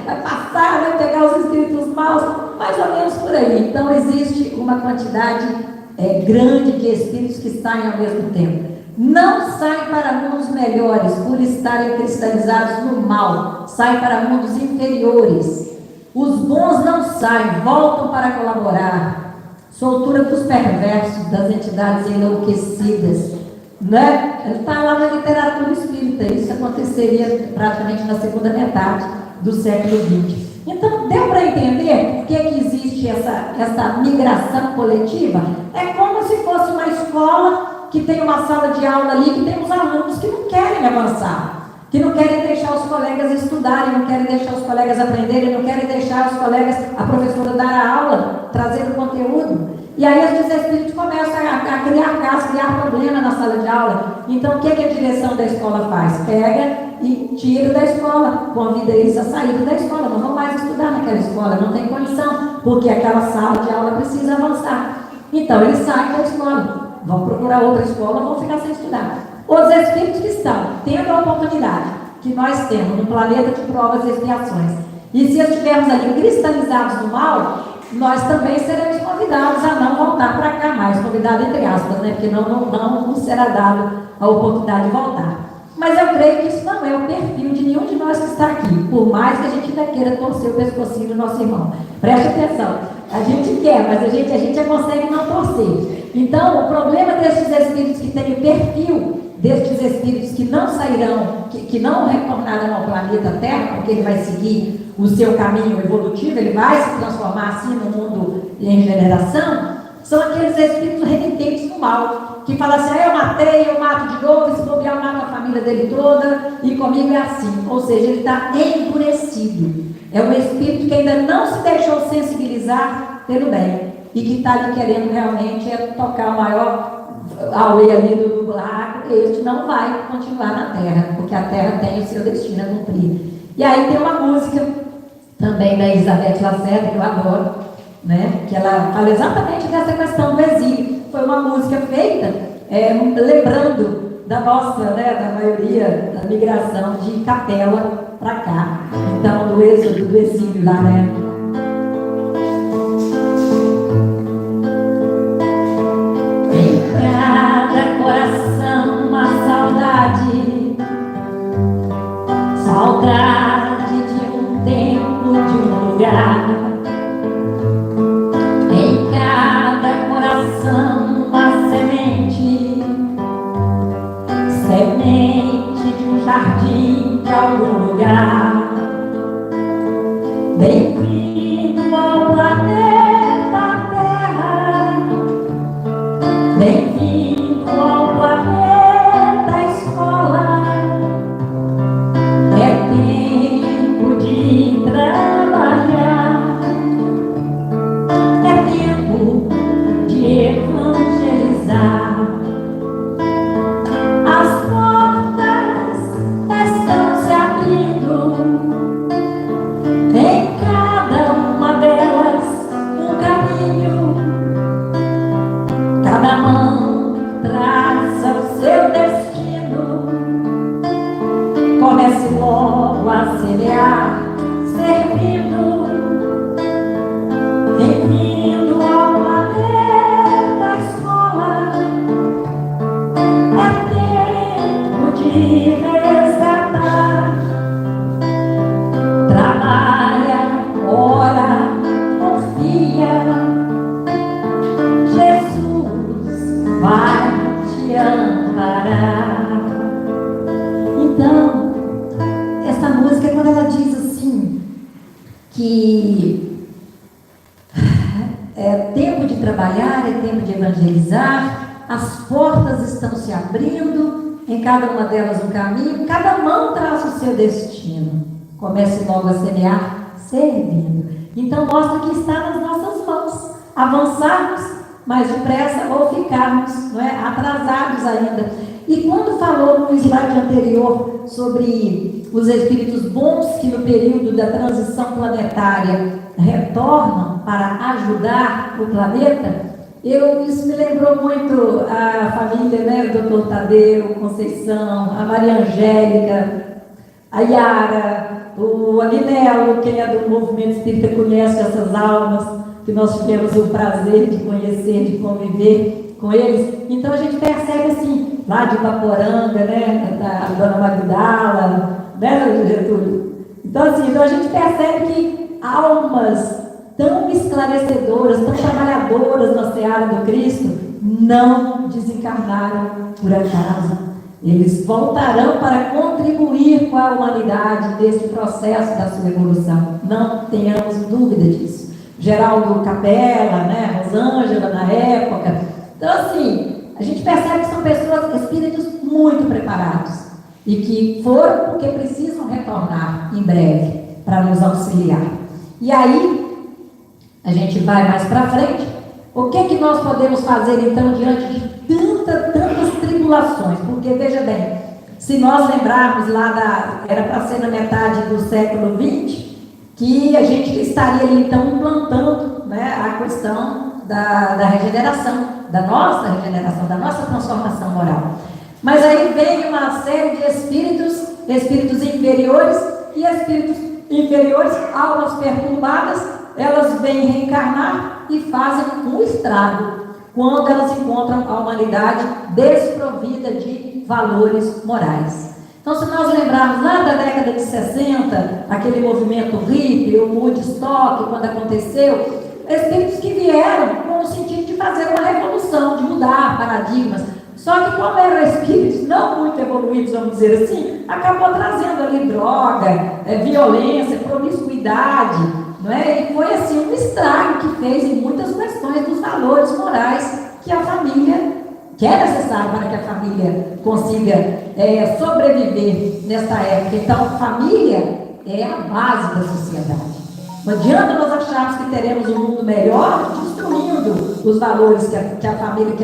Speaker 2: Vai passar, vai pegar os espíritos maus, mais ou menos por aí. Então existe uma quantidade grande de espíritos que saem ao mesmo tempo. Não saem para mundos melhores por estarem cristalizados no mal, saem para mundos inferiores. Os bons não saem, voltam para colaborar. Soltura dos perversos, das entidades enlouquecidas, né? Está lá na literatura espírita. Isso aconteceria praticamente na segunda metade do século XX. Então, deu para entender por que existe essa migração coletiva? É como se fosse uma escola que tem uma sala de aula ali, que tem uns alunos que não querem avançar, que não querem deixar os colegas estudarem, não querem deixar os colegas aprenderem, não querem deixar os colegas, a professora dar a aula, trazendo conteúdo. E aí os espíritos começam a criar casos, criar problema na sala de aula. Então o que a direção da escola faz? Pega e tira da escola, convida eles a sair da escola, não vão mais estudar naquela escola, não tem condição, porque aquela sala de aula precisa avançar. Então eles saem da escola, vão procurar outra escola, vão ficar sem estudar. Os espíritos que estão tendo a oportunidade que nós temos no planeta de provas e expiações, e se estivermos ali cristalizados no mal, nós também seremos convidados a não voltar para cá mais, convidado entre aspas, né? Porque não será dado a oportunidade de voltar. Mas eu creio que isso não é o perfil de nenhum de nós que está aqui, por mais que a gente ainda queira torcer o pescocinho do nosso irmão. Preste atenção, a gente quer, mas a gente já consegue não torcer. Então, o problema desses espíritos que têm o perfil destes espíritos que não sairão, que não retornarão ao planeta Terra, porque ele vai seguir o seu caminho evolutivo, ele vai se transformar assim no mundo em generação, são aqueles espíritos renitentes do mal, que falam assim, eu matei, eu mato de novo, se bobear eu mato a família dele toda, e comigo é assim. Ou seja, ele está endurecido. É um espírito que ainda não se deixou sensibilizar pelo bem, e que está ali querendo realmente tocar o maior auê ali do buraco. Este não vai continuar na Terra, porque a Terra tem o seu destino a cumprir. E aí tem uma música também da Elizabeth Lacerda, que eu adoro, né? Que ela fala exatamente dessa questão do exílio. Foi uma música feita lembrando da nossa, né, da maioria, da migração de Capela para cá. Então, do êxodo, do exílio lá, né? Saudade de um tempo, de um lugar. Em cada coração uma semente, semente de um jardim, de algum lugar. Bem-vindo ao planeta Terra, bem-vindo ao planeta Escola. É tempo de trabalhar, é tempo de evangelizar. As portas estão se abrindo, em cada uma delas um caminho. Cada mão traça o seu destino. Comece logo a semear, servindo, bem-vindo ao planeta Escola. É tempo de resgatar. Trabalha, ora, confia. Jesus vai te amparar. Então, essa música, quando ela diz assim, que trabalhar, é tempo de evangelizar, as portas estão se abrindo, em cada uma delas um caminho, cada mão traz o seu destino. Comece logo a semear, servindo. Então mostra que está nas nossas mãos, avançarmos mais depressa ou ficarmos, não é, atrasados ainda. E quando falou no slide anterior sobre os espíritos bons que no período da transição planetária retornam para ajudar o planeta, isso me lembrou muito a família, né, o Dr. Tadeu, Conceição, a Maria Angélica, a Yara, o Alinelo, quem é do movimento espírita conhece essas almas, que nós tivemos o prazer de conhecer, de conviver com eles. Então a gente percebe assim, lá de Ipaporanga, né, da Dona Magdala, né, Getúlio? Então assim, a gente percebe que almas tão esclarecedoras, tão trabalhadoras na seara do Cristo, não desencarnaram por acaso. Eles voltarão para contribuir com a humanidade desse processo da sua evolução. Não tenhamos dúvida disso. Geraldo Capella, né, Rosângela na época. Então assim, a gente percebe que são pessoas, espíritos muito preparados e que foram porque precisam retornar em breve para nos auxiliar. E aí, a gente vai mais para frente. O que nós podemos fazer então diante de tantas tribulações? Porque veja bem, se nós lembrarmos lá era para ser na metade do século XX, que a gente estaria ali então implantando, né, a questão da regeneração, da nossa transformação moral. Mas aí vem uma série de espíritos inferiores e espíritos inferiores, almas perturbadas, elas vêm reencarnar e fazem um estrago quando elas encontram a humanidade desprovida de valores morais. Então, se nós lembrarmos lá da década de 60, aquele movimento hippie, o Woodstock, quando aconteceu, espíritos que vieram com o sentido de fazer uma revolução, de mudar paradigmas. Só que como eram espíritos não muito evoluídos, vamos dizer assim, acabou trazendo ali droga, violência, promiscuidade, não é? E foi assim um estrago que fez em muitas questões dos valores morais que a família, que é necessário para que a família consiga sobreviver nesta época. Então, família é a base da sociedade. Não adianta nós acharmos que teremos um mundo melhor destruindo os valores que a família,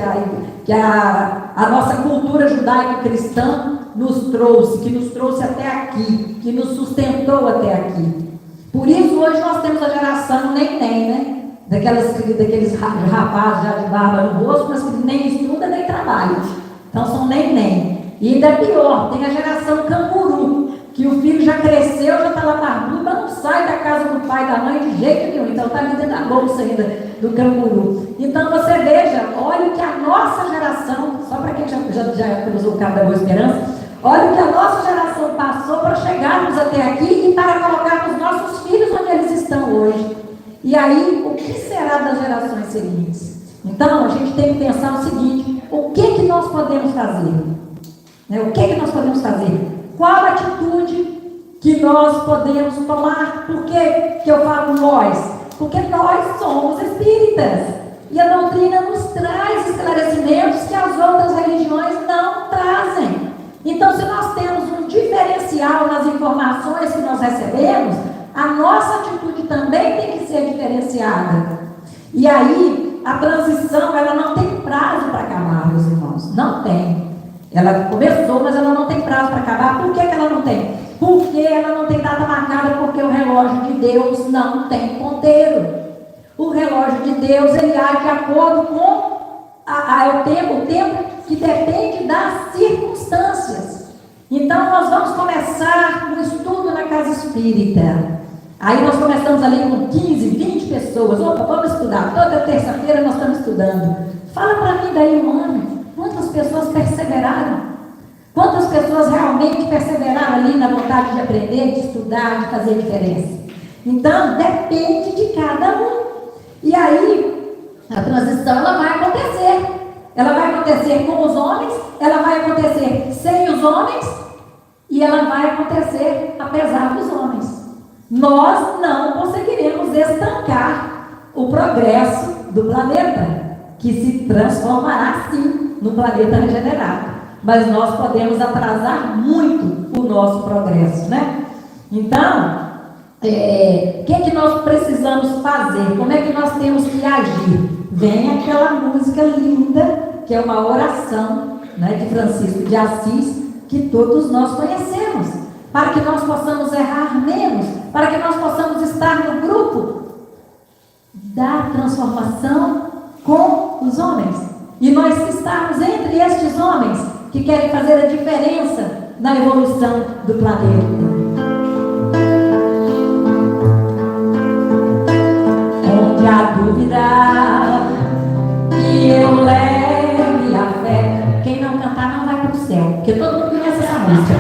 Speaker 2: que a nossa cultura judaico-cristã nos trouxe, que nos trouxe até aqui, que nos sustentou até aqui. Por isso, hoje nós temos a geração nem, né? Daqueles rapazes já de barba no rosto, mas que nem estudam nem trabalham. Então são nem. E ainda pior, tem a geração canguru, que o filho já cresceu, já está lá barbudo, mas não sai da casa do pai e da mãe de jeito nenhum. Então está ali dentro da bolsa ainda do canguru. Então você veja, olha o que a nossa geração, só para quem já cruzou o cabo da Boa Esperança, olha o que a nossa geração passou para chegarmos até aqui e para colocarmos nossos filhos onde eles estão hoje. E aí, o que será das gerações seguintes? Então, a gente tem que pensar o seguinte: o que nós podemos fazer? Né? O que nós podemos fazer? Qual a atitude que nós podemos tomar? Por que eu falo nós? Porque nós somos espíritas. E a doutrina nos traz esclarecimentos que as outras religiões não trazem. Então, se nós temos um diferencial nas informações que nós recebemos, a nossa atitude também tem que ser diferenciada. E aí, a transição, ela não tem prazo para acabar, meus irmãos. Não tem. Ela começou, mas ela não tem prazo para acabar. Por que ela não tem? Porque ela não tem data marcada, porque o relógio de Deus não tem ponteiro. O relógio de Deus, ele age de acordo com o tempo que depende das circunstâncias. Então, nós vamos começar um estudo na casa espírita. Aí nós começamos ali com 15, 20 pessoas. Opa, vamos estudar. Toda terça-feira nós estamos estudando. Fala para mim daí um ano. Quantas pessoas perseveraram? Quantas pessoas realmente perseveraram ali na vontade de aprender, de estudar, de fazer diferença? Então, depende de cada um. E aí, a transição, ela vai acontecer. Ela vai acontecer com os homens, ela vai acontecer sem os homens, e ela vai acontecer apesar dos homens. Nós não conseguiremos estancar o progresso do planeta. que se transformará sim no planeta regenerado. Mas nós podemos atrasar muito o nosso progresso, né? Então, o que é que nós precisamos fazer? Como é que nós temos que agir? Vem aquela música linda, que é uma oração, né, de Francisco de Assis, que todos nós conhecemos, para que nós possamos errar menos, para que nós possamos estar no grupo da transformação com os homens. E nós estarmos entre estes homens que querem fazer a diferença na evolução do planeta. Onde há dúvida que eu leve a fé. Quem não cantar não vai para o céu, porque todo mundo conhece essa música.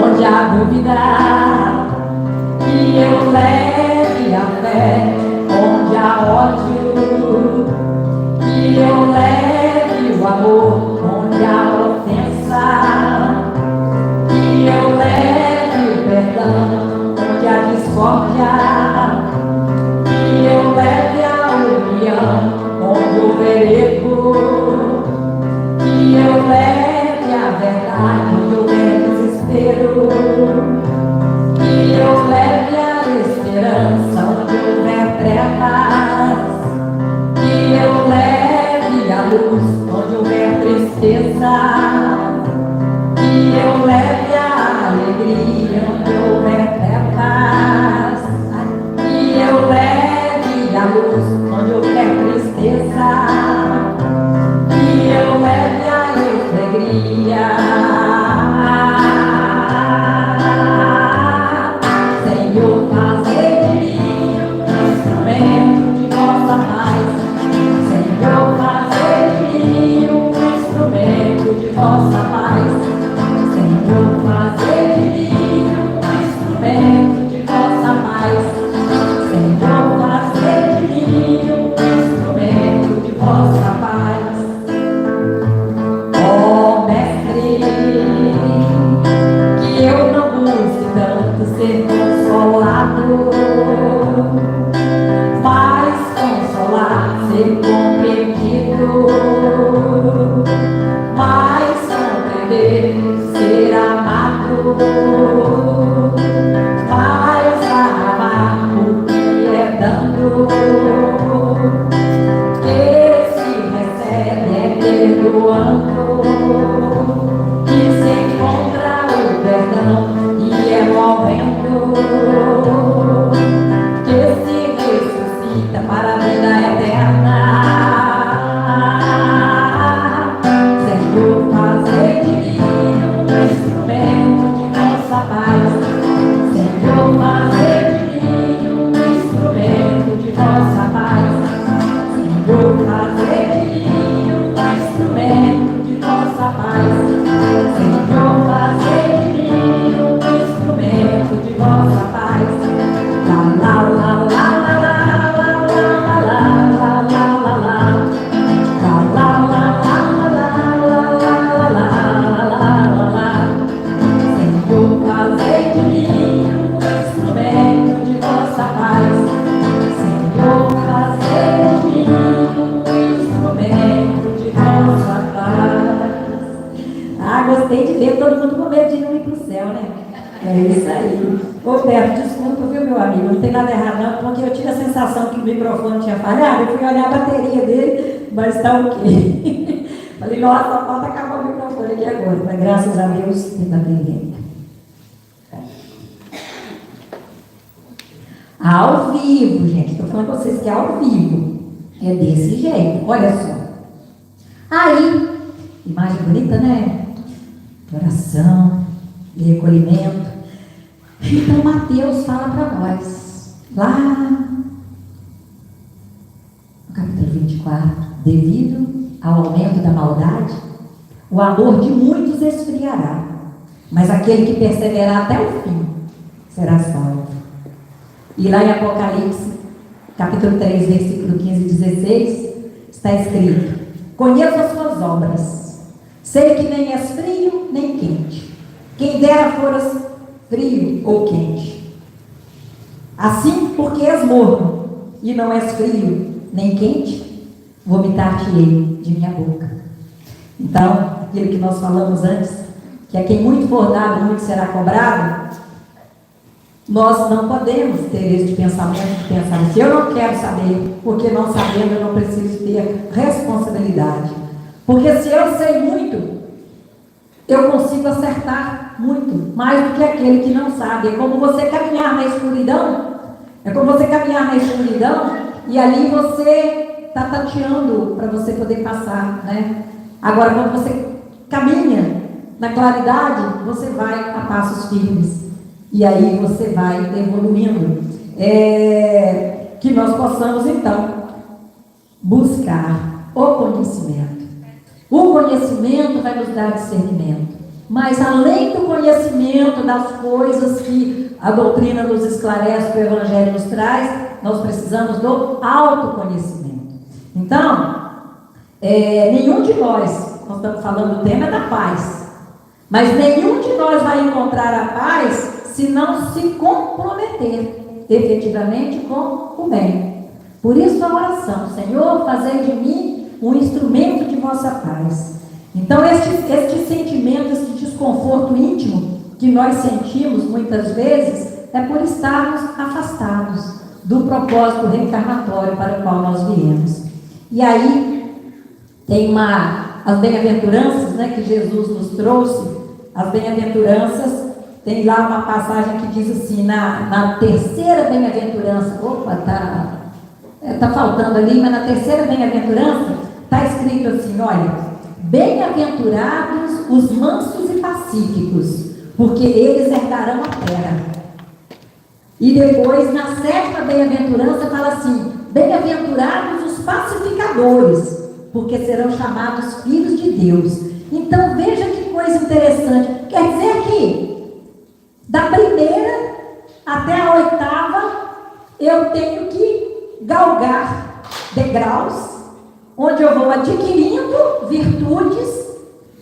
Speaker 2: Onde há dúvida que eu leve a fé, onde há ódio que eu leve o amor, onde há ofensa que eu leve o perdão, onde há discórdia que eu leve a união, onde houver erro que eu leve a verdade, onde houver desespero que eu leve a esperança, onde houver trevas que eu leve a luz, onde houver tristeza que eu leve a alegria, onde houver trevas que eu leve a luz, onde houver tristeza que eu leve a alegria. Senhor, fazer de mim um instrumento de vossa paz. Senhor, fazer de mim um instrumento de vossa paz. Senhor, fazer de mim um instrumento de vossa paz. Senhor, fazer de mim um instrumento de vossa paz. Ó Mestre, que eu não busque tanto ser consolado, mas consolar, ser compreendido, mas compreender, ser amado, mas amar o que é dando, que se recebe é perdoando, que se encontra o perdão e é movendo, que se ressuscita para a vida eterna. Senhor, fazer de mim um instrumento de vossa paz. Senhor, fazer de mim um instrumento de vossa paz. Senhor, fazer de mim um instrumento de vossa paz. Senhor, fazer de mim um instrumento de vossa paz. La la la la la la la la la la la la. La la la la la la la la la. Senhor, fazer de mim um instrumento de vossa paz. Senhor, fazer de mim um instrumento de vossa paz. Ah, gostei de ver todo mundo com medo de não ir para o céu, né? É isso aí. Ô Berto, desculpa, viu, meu amigo? Não tem nada errado, não, porque eu tive a sensação que o microfone tinha falhado. Eu fui olhar a bateria dele, mas está ok. Falei, nossa, só falta acabar o microfone aqui agora. Mas graças a Deus, ainda bem. Ao vivo, gente. Estou falando com vocês que é ao vivo. É desse jeito. Olha só. Aí, imagem bonita, né? Oração, de recolhimento. Então, Mateus fala para nós, lá no capítulo 24, devido ao aumento da maldade, o amor de muitos esfriará, mas aquele que perseverar até o fim será salvo. E lá em Apocalipse, capítulo 3, versículo 15 e 16, está escrito: conheço as suas obras, sei que nem és frio nem quente. Quem dera foras frio ou quente. Assim, porque és morno e não és frio nem quente, vomitar-te-ei de minha boca. Então, aquilo que nós falamos antes, que a quem muito for dado, muito será cobrado, nós não podemos ter este pensamento de pensar assim, eu não quero saber, porque não sabendo eu não preciso ter responsabilidade. Porque se eu sei muito, eu consigo acertar muito, mais do que aquele que não sabe. É como você caminhar na escuridão, e ali você está tateando para você poder passar, né? Agora, quando você caminha na claridade, você vai a passos firmes. E aí você vai evoluindo. Que nós possamos, então, buscar o conhecimento. O conhecimento vai nos dar discernimento. Mas além do conhecimento das coisas que a doutrina nos esclarece, que o Evangelho nos traz, nós precisamos do autoconhecimento. Então, nenhum de nós estamos falando, o tema é da paz, mas nenhum de nós vai encontrar a paz se não se comprometer efetivamente com o bem. Por isso a oração: Senhor, fazei de mim um instrumento de vossa paz. Então este sentimento, este desconforto íntimo que nós sentimos muitas vezes é por estarmos afastados do propósito reencarnatório para o qual nós viemos. E aí tem as bem-aventuranças, né, que Jesus nos trouxe. As bem-aventuranças, tem lá uma passagem que diz assim, na terceira bem-aventurança, está faltando ali, mas na terceira bem-aventurança está escrito assim, olha, bem-aventurados os mansos e pacíficos, porque eles herdarão a terra. E depois, na sétima bem-aventurança, fala assim, bem-aventurados os pacificadores, porque serão chamados filhos de Deus. Então, veja que coisa interessante. Quer dizer que, da primeira até a oitava, eu tenho que galgar degraus, onde eu vou adquirindo virtudes,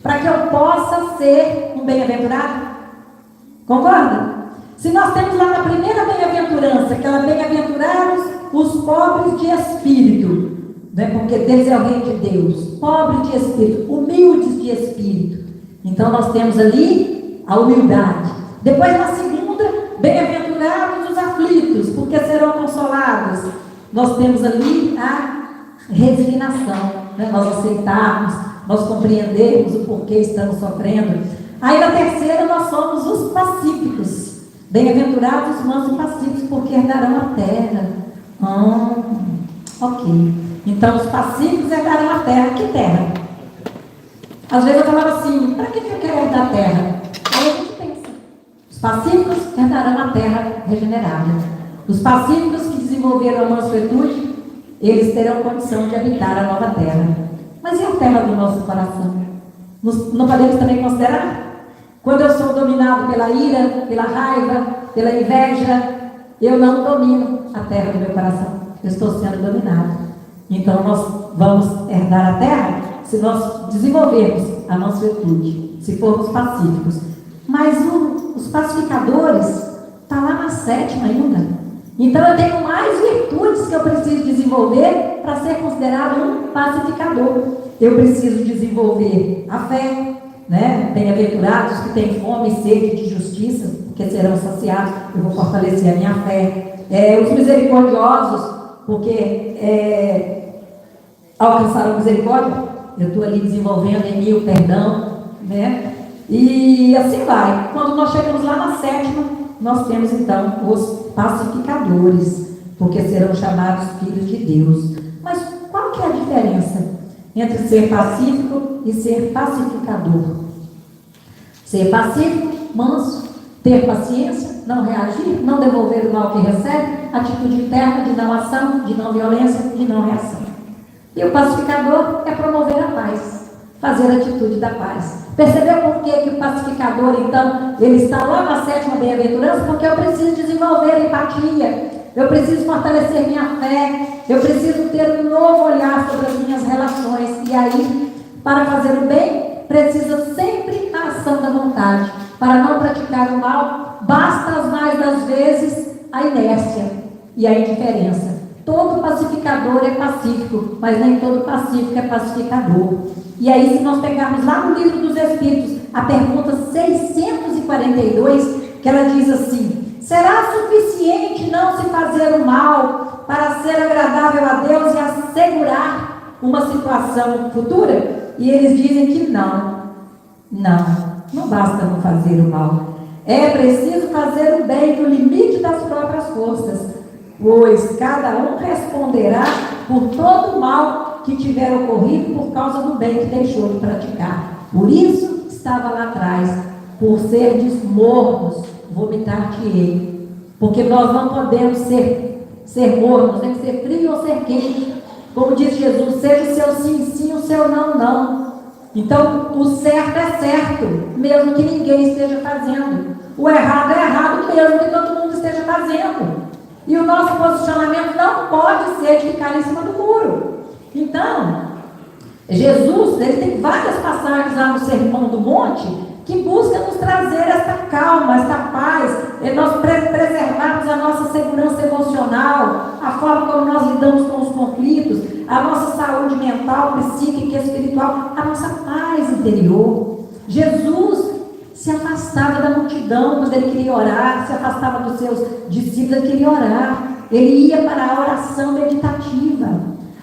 Speaker 2: para que eu possa ser um bem-aventurado. Concorda? Se nós temos lá na primeira bem-aventurança, aquela bem-aventurados os pobres de espírito, né? Porque Deus é o reino de Deus, pobres de espírito, humildes de espírito. Então nós temos ali a humildade. Depois na segunda, bem-aventurados os aflitos, porque serão consolados. Nós temos ali a resignação, né? Nós aceitarmos, nós compreendermos o porquê estamos sofrendo. Aí na terceira nós somos os pacíficos. Bem-aventurados os mansos e pacíficos, porque herdarão a terra. Ok. Então os pacíficos herdarão a terra. Que terra? Às vezes eu falava assim, para que eu quero herdar a terra? Aí a gente pensa, os pacíficos herdarão a terra regenerada. Os pacíficos que desenvolveram a mansuetude, eles terão condição de habitar a nova terra. Mas e a terra do nosso coração? Não podemos também considerar? Quando eu sou dominado pela ira, pela raiva, pela inveja, eu não domino a terra do meu coração. Eu estou sendo dominado. Então nós vamos herdar a terra se nós desenvolvermos a mansuetude, se formos pacíficos. Mas os pacificadores está lá na sétima ainda. Então eu tenho mais virtudes que eu preciso desenvolver para ser considerado um pacificador. Eu preciso desenvolver a fé, né? Bem-aventurados que têm fome e sede de justiça, porque serão saciados. Eu vou fortalecer a minha fé. Os misericordiosos, porque alcançaram misericórdia. Eu estou ali desenvolvendo em mim o perdão, né? E assim vai. Quando nós chegamos lá na sétima, nós temos então os pacificadores, porque serão chamados filhos de Deus. Mas qual que é a diferença entre ser pacífico e ser pacificador? Ser pacífico, manso, ter paciência, não reagir, não devolver o mal que recebe, atitude interna de não ação, de não violência, de não reação. E o pacificador é promover a paz, fazer a atitude da paz. Percebeu por que o pacificador, então, ele está lá na sétima bem-aventurança? Porque eu preciso desenvolver empatia, eu preciso fortalecer minha fé, eu preciso ter um novo olhar sobre as minhas relações. E aí, para fazer o bem, precisa sempre a ação da vontade. Para não praticar o mal, basta as mais das vezes a inércia e a indiferença. Todo pacificador é pacífico, mas nem todo pacífico é pacificador. E aí, se nós pegarmos lá no livro dos Espíritos, a pergunta 642, que ela diz assim: será suficiente não se fazer o mal para ser agradável a Deus e assegurar uma situação futura? E eles dizem que não basta não fazer o mal. É preciso fazer o bem no limite das próprias forças, pois cada um responderá por todo o mal que tiver ocorrido por causa do bem que deixou de praticar. Por isso estava lá atrás: por serdes mornos, vomitar-te-ei. Porque nós não podemos ser mornos, tem que ser frio ou ser quente. Como diz Jesus, seja o seu sim, sim, o seu não, não. Então, o certo é certo, mesmo que ninguém esteja fazendo. O errado é errado, mesmo que todo mundo esteja fazendo. E o nosso posicionamento não pode ser de ficar em cima do muro. Então, Jesus, ele tem várias passagens lá no Sermão do Monte que busca nos trazer essa calma, essa paz, nós preservarmos a nossa segurança emocional, a forma como nós lidamos com os conflitos, a nossa saúde mental, psíquica e espiritual, a nossa paz interior. Jesus se afastava da multidão quando ele queria orar, se afastava dos seus discípulos, ele queria orar. Ele ia para a oração meditativa,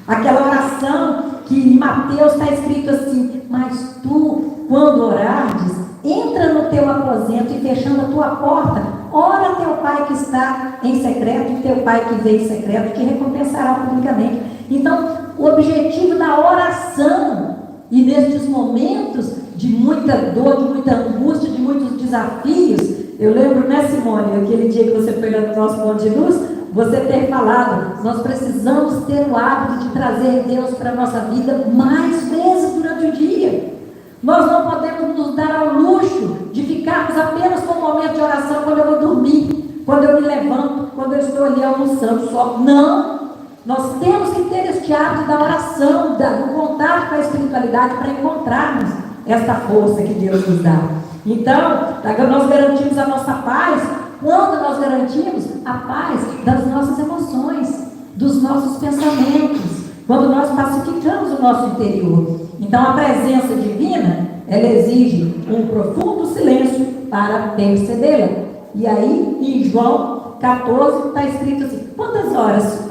Speaker 2: aquela oração que em Mateus está escrito assim: mas tu, quando orares, entra no teu aposento e fechando a tua porta, ora a teu pai que está em secreto, e teu pai que vê em secreto te recompensará publicamente. Então, o objetivo da oração, e nestes momentos de muita dor, de muita angústia, de muitos desafios, eu lembro, né, Simone, aquele dia que você foi lá no nosso ponto de luz, você ter falado: nós precisamos ter o hábito de trazer Deus para a nossa vida mais vezes durante o dia. Nós não podemos nos dar ao luxo de ficarmos apenas com um momento de oração quando eu vou dormir, quando eu me levanto, quando eu estou ali almoçando só. Não! Nós temos que ter este hábito da oração, do contato com a espiritualidade, para encontrarmos esta força que Deus nos dá. Então, nós garantimos a nossa paz quando nós garantimos a paz das nossas emoções, dos nossos pensamentos, quando nós pacificamos o nosso interior. Então, a presença divina, ela exige um profundo silêncio para percebê-la. E aí, em João 14, está escrito assim: quantas horas?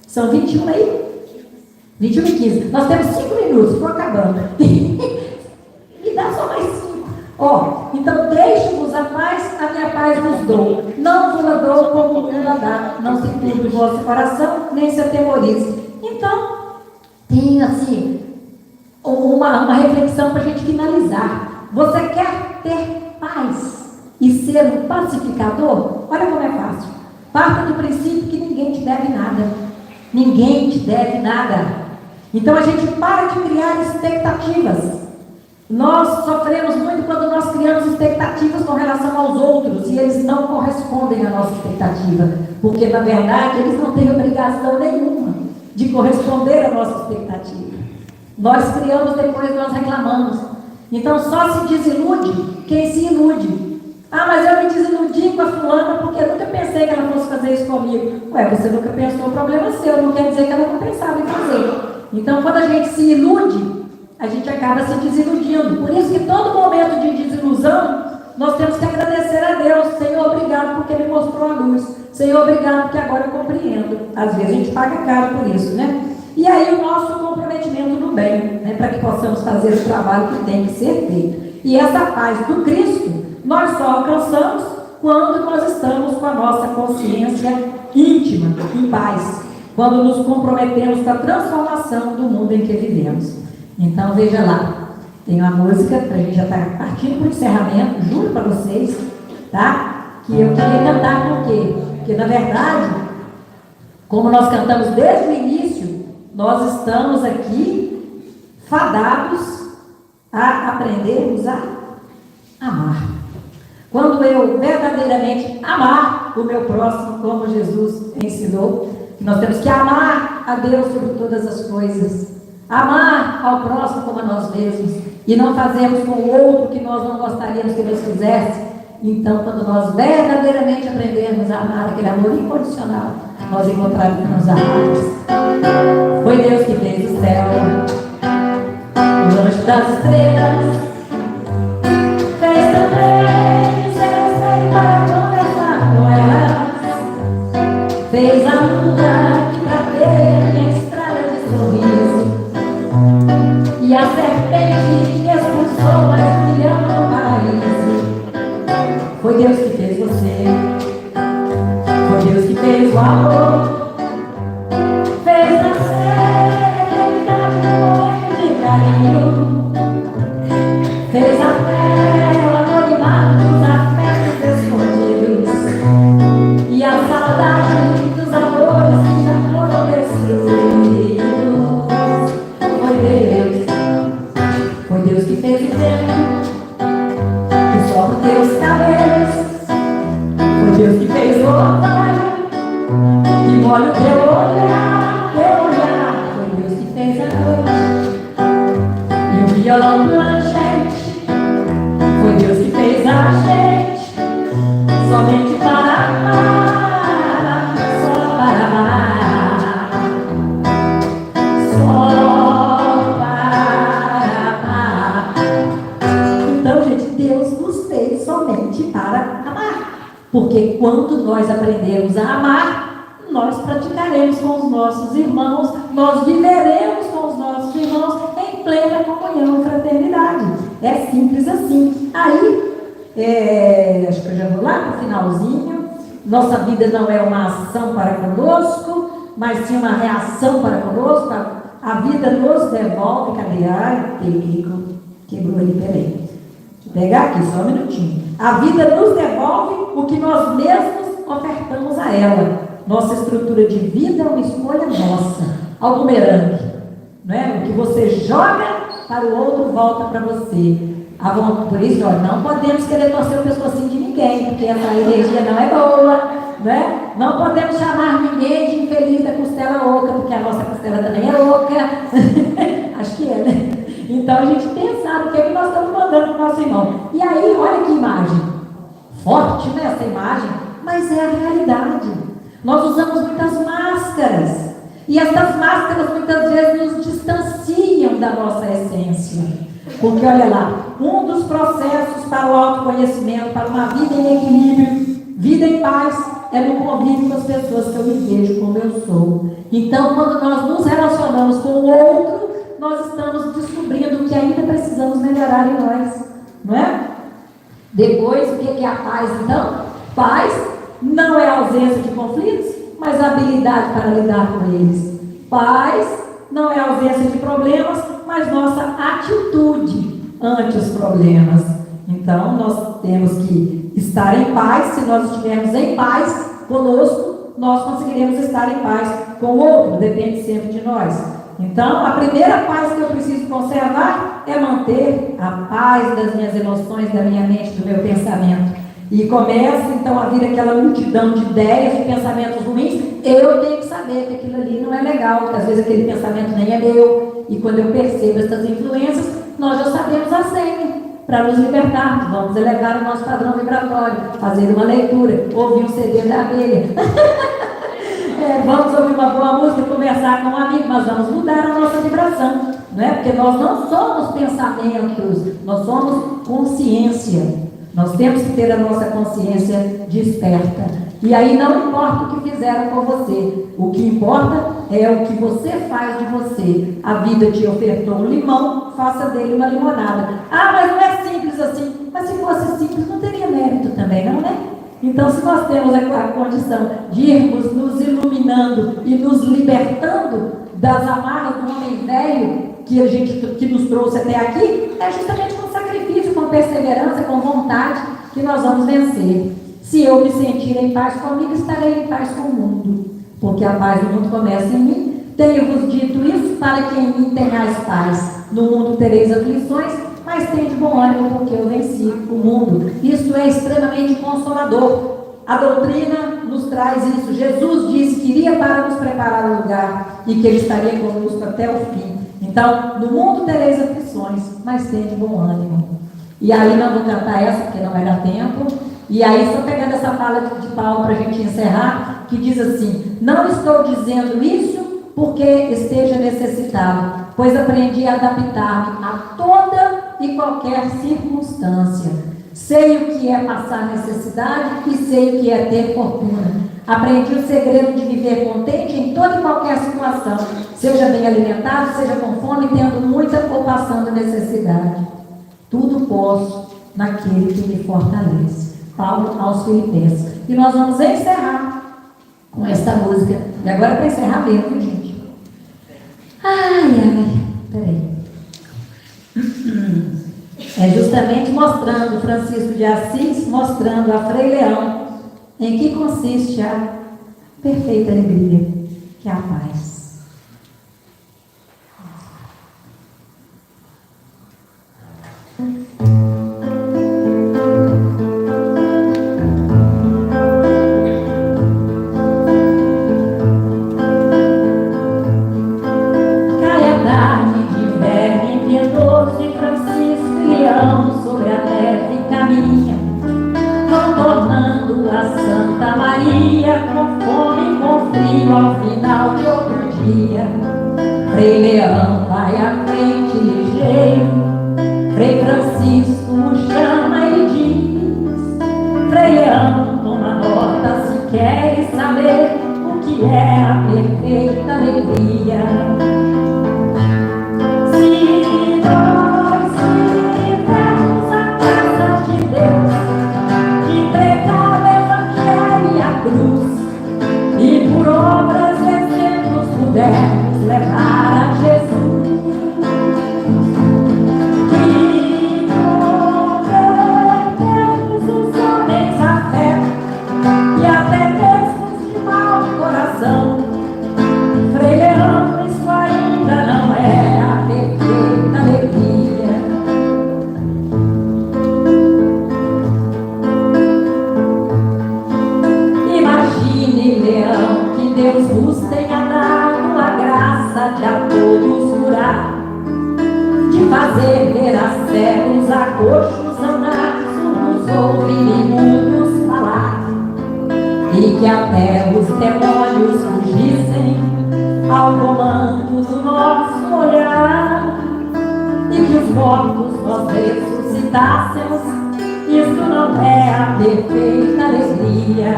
Speaker 2: São 21 aí? 21 e 15. Nós temos 5 minutos, estou acabando. Me dá só mais 5. Então deixe-vos a paz, a minha paz vos dou. Não vos a dou como o mundo a dá. Não se turbe o vosso coração, nem se atemorize. Então, tem assim, uma reflexão para a gente finalizar. Você quer ter paz e ser um pacificador? Olha como é fácil. Parta do princípio que ninguém te deve nada. Ninguém te deve nada. Então a gente para de criar expectativas. Nós sofremos muito quando nós criamos expectativas com relação aos outros e eles não correspondem à nossa expectativa, porque na verdade eles não têm obrigação nenhuma de corresponder à nossa expectativa. Nós criamos, depois nós reclamamos. Então só se desilude quem se ilude. Ah, mas eu me desiludi com a fulana porque eu nunca pensei que ela fosse fazer isso comigo. Ué, você nunca pensou, o problema é seu, não quer dizer que ela não pensava em fazer. Então quando a gente se ilude, a gente acaba se desiludindo. Por isso que todo momento de desilusão, nós temos que agradecer a Deus. Senhor, obrigado porque Ele mostrou a luz. Senhor, obrigado porque agora eu compreendo. Às vezes a gente paga caro por isso, né? E aí o nosso comprometimento no bem, né? Para que possamos fazer o trabalho que tem que ser feito. E essa paz do Cristo, nós só alcançamos quando nós estamos com a nossa consciência íntima, em paz. Quando nos comprometemos com a transformação do mundo em que vivemos. Então, veja lá, tem uma música, para a gente já estar partindo para o encerramento, juro para vocês, tá? Que eu queria cantar por quê? Porque, na verdade, como nós cantamos desde o início, nós estamos aqui fadados a aprendermos a amar. Quando eu verdadeiramente amar o meu próximo, como Jesus ensinou, nós temos que amar a Deus sobre todas as coisas. Amar ao próximo como a nós mesmos e não fazermos com o outro que nós não gostaríamos que Deus fizesse. Então, quando nós verdadeiramente aprendermos a amar aquele amor incondicional, nós encontraremos a paz. Foi Deus que fez o céu, o anjo das estrelas, fez também os céus para conversar com elas, fez a lua para ter minha estrada de sorriso, e a serpente que expulsou a estilhão do paraíso. Foi Deus que fez você, foi Deus que fez o amor, fez nascer aquele caminho de carinho, fez a terra animar dos afetos escondidos, e a saudade dos amores que já foram destruídos. Foi Deus que fez o tempo, que sopra os teus cabelos. Foi Deus que fez o outono, que molha o teu olhar, teu olhar. Foi Deus que fez a noite e o violão do manchete. Foi Deus que fez a gente, somente para amar, só para amar, só para amar. Então, gente, Deus nos fez somente para amar. Porque quando nós aprendemos a amar, nós praticaremos com os nossos irmãos, nós viveremos com os nossos irmãos em plena comunhão e fraternidade. É simples assim. Aí, acho que eu já vou lá para o finalzinho. Nossa vida não é uma ação para conosco, mas sim uma reação para conosco. A vida nos devolve. Cadê? Ai, quebrou ali, peraí. Deixa eu pegar aqui, só um minutinho. A vida nos devolve o que nós mesmos ofertamos a ela. Nossa estrutura de vida é uma escolha nossa. Ao bumerangue, não é? O que você joga para o outro volta para você. Por isso, não podemos querer torcer o pescocinho de ninguém, porque essa energia não é boa, não é? Não podemos chamar ninguém de infeliz da costela oca, porque a nossa costela também é oca. Acho que é, né? Então a gente pensar o que é que nós estamos mandando para o nosso irmão. E aí, olha que imagem forte, né, essa imagem, mas é a realidade. Nós usamos muitas máscaras, e essas máscaras muitas vezes nos distanciam da nossa essência. Porque olha lá, um dos processos para o autoconhecimento, para uma vida em equilíbrio, vida em paz, é no convívio com as pessoas que eu me vejo como eu sou. Então, quando nós nos relacionamos com o outro, nós estamos descobrindo o que ainda precisamos melhorar em nós, não é? Depois, o que é a paz, então? Paz não é a ausência de conflitos, mas a habilidade para lidar com eles. Paz não é a ausência de problemas, mas nossa atitude ante os problemas. Então, nós temos que estar em paz. Se nós estivermos em paz conosco, nós conseguiremos estar em paz com o outro. Depende sempre de nós. Então, a primeira paz que eu preciso conservar é manter a paz das minhas emoções, da minha mente, do meu pensamento. E começa, então, a vir aquela multidão de ideias, de pensamentos ruins. Eu tenho que saber que aquilo ali não é legal, porque às vezes aquele pensamento nem é meu. E quando eu percebo essas influências, nós já sabemos a senha para nos libertarmos. Vamos elevar o nosso padrão vibratório, fazer uma leitura, ouvir um CD da abelha. Vamos ouvir uma boa música, conversar com um amigo, mas vamos mudar a nossa vibração, não é? Porque nós não somos pensamentos, nós somos consciência. Nós temos que ter a nossa consciência desperta. E aí não importa o que fizeram com você, o que importa é o que você faz de você. A vida te ofertou um limão, faça dele uma limonada. Ah, mas não é simples assim. Mas se fosse simples, não teria mérito também, não, né? Então, se nós temos a condição de irmos nos iluminando e nos libertando das amarras do homem velho que nos trouxe até aqui, é justamente com sacrifício, com perseverança, com vontade que nós vamos vencer. Se eu me sentir em paz comigo, estarei em paz com o mundo, porque a paz do mundo começa em mim. Tenho-vos dito isso para que em mim tenhais paz. No mundo tereis aflições, mas tem de bom ânimo, porque eu venci o mundo. Isso é extremamente consolador. A doutrina nos traz isso. Jesus disse que iria para nos preparar um lugar e que Ele estaria conosco até o fim. Então, no mundo tereis aflições, mas tem de bom ânimo. E aí não vou cantar essa, porque não vai dar tempo. E aí, só pegando essa fala de Paulo para a gente encerrar, que diz assim: não estou dizendo isso porque esteja necessitado, pois aprendi a adaptar-me a toda e qualquer circunstância. Sei o que é passar necessidade e sei o que é ter fortuna. Aprendi o segredo de viver contente em toda e qualquer situação, seja bem alimentado, seja com fome, tendo muita ou passando necessidade. Tudo posso naquele que me fortalece. Paulo aos Filipenses. E nós vamos encerrar com esta música. E agora para encerrar mesmo, gente. Ai, peraí. É justamente mostrando Francisco de Assis, mostrando a Frei Leão em que consiste a perfeita alegria, que é a paz. Frei Leão vai à frente ligeiro, Frei Francisco o chama e diz: Frei Leão, toma nota se queres saber o que é a perfeita alegria. Se nós tivermos a graça de Deus, de entregar o Evangelho e a cruz, e por obras e exemplos pudermos levar a Jesus, que convertemos os homens à fé e até mesmo de mau coração. Frei Leão, isso ainda não é a perfeita alegria. Imagine, Leão, que Deus vos tenha dado a graça de a todos curar, de fazer ver a cegos, a coxos andar, surdos ouvir e mudos falar, e que até os demônios fugissem ao comando do nosso olhar, e que os mortos nós ressuscitássemos. Isso não é a perfeita alegria.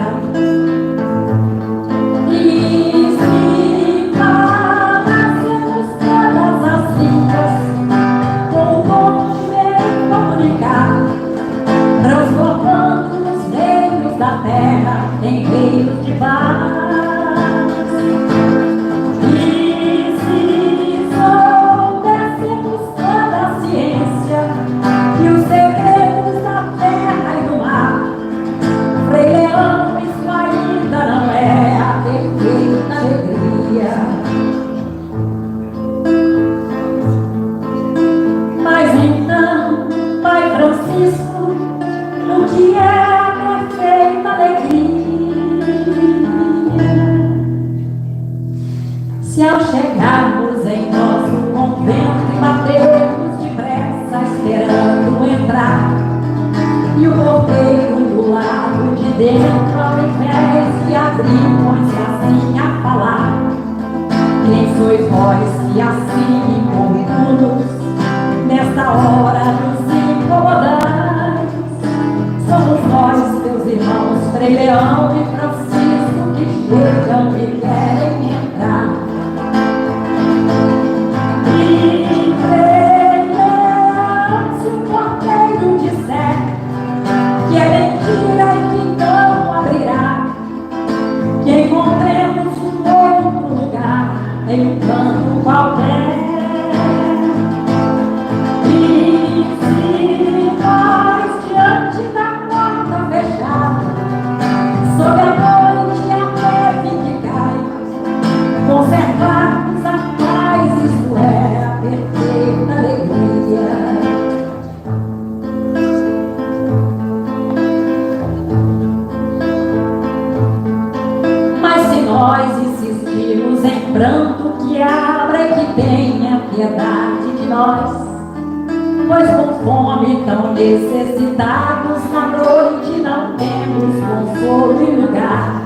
Speaker 2: E se falássemos todas as línguas com o dom de ver e comunicar, transformando os reinos da terra em reinos de paz. E se soubéssemos toda a ciência e os segredos da terra e do mar, Frei Leão, isso ainda não é a perfeita alegria. Mas então, Pai Francisco, o que é a perfeita alegria? Se ao chegarmos em nosso convento e batermos depressa esperando entrar, e o porteiro do lado de dentro, ao invés de abrir, põe-se assim a falar: quem sois vós que assim importunos, nesta hora nos incomodais? Somos nós, teus irmãos Frei Leão e Francisco, que chegam e querem entrar. E Frei Leão, se o porteiro disser que é mentira e que não abrirá, que encontremos um outro lugar em um canto qualquer. E se nós, diante da porta fechada, sob a noite e a neve que cai, conservarmos a paz, isso é a perfeita alegria. Mas se nós insistirmos em pranto, que abra e que tenha piedade de nós, pois com fome tão necessitados na noite não temos consolo e lugar.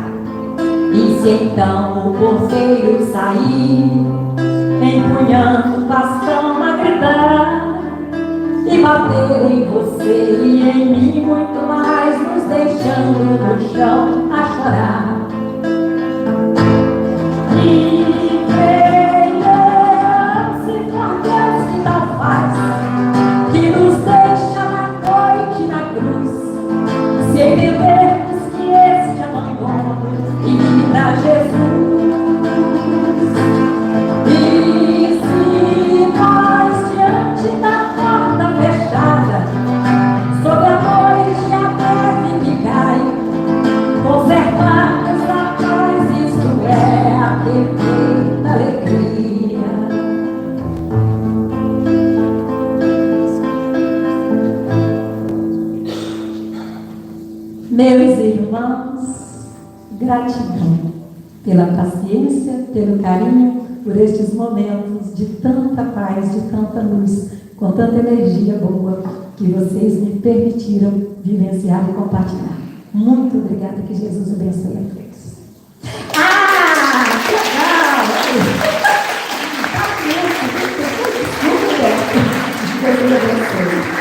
Speaker 2: E se então o porteiro sair, empunhando o bastão a gritar, e bater em você e em mim muito mais, nos deixando no chão a chorar. E venhamos com Deus que dá paz, que nos deixa na noite na cruz, se entendermos que este abandono imita Jesus. E se nós diante da porta fechada, sobre a noite a neve que cai, conservarmos a paz, isso é a perfeita alegria. Meus irmãos, gratidão pela paciência, pelo carinho, por estes momentos de tanta paz, de tanta luz, com tanta energia boa que vocês me permitiram vivenciar e compartilhar. Muito obrigada, que Jesus abençoe a todos. Que legal! Jesus abençoe.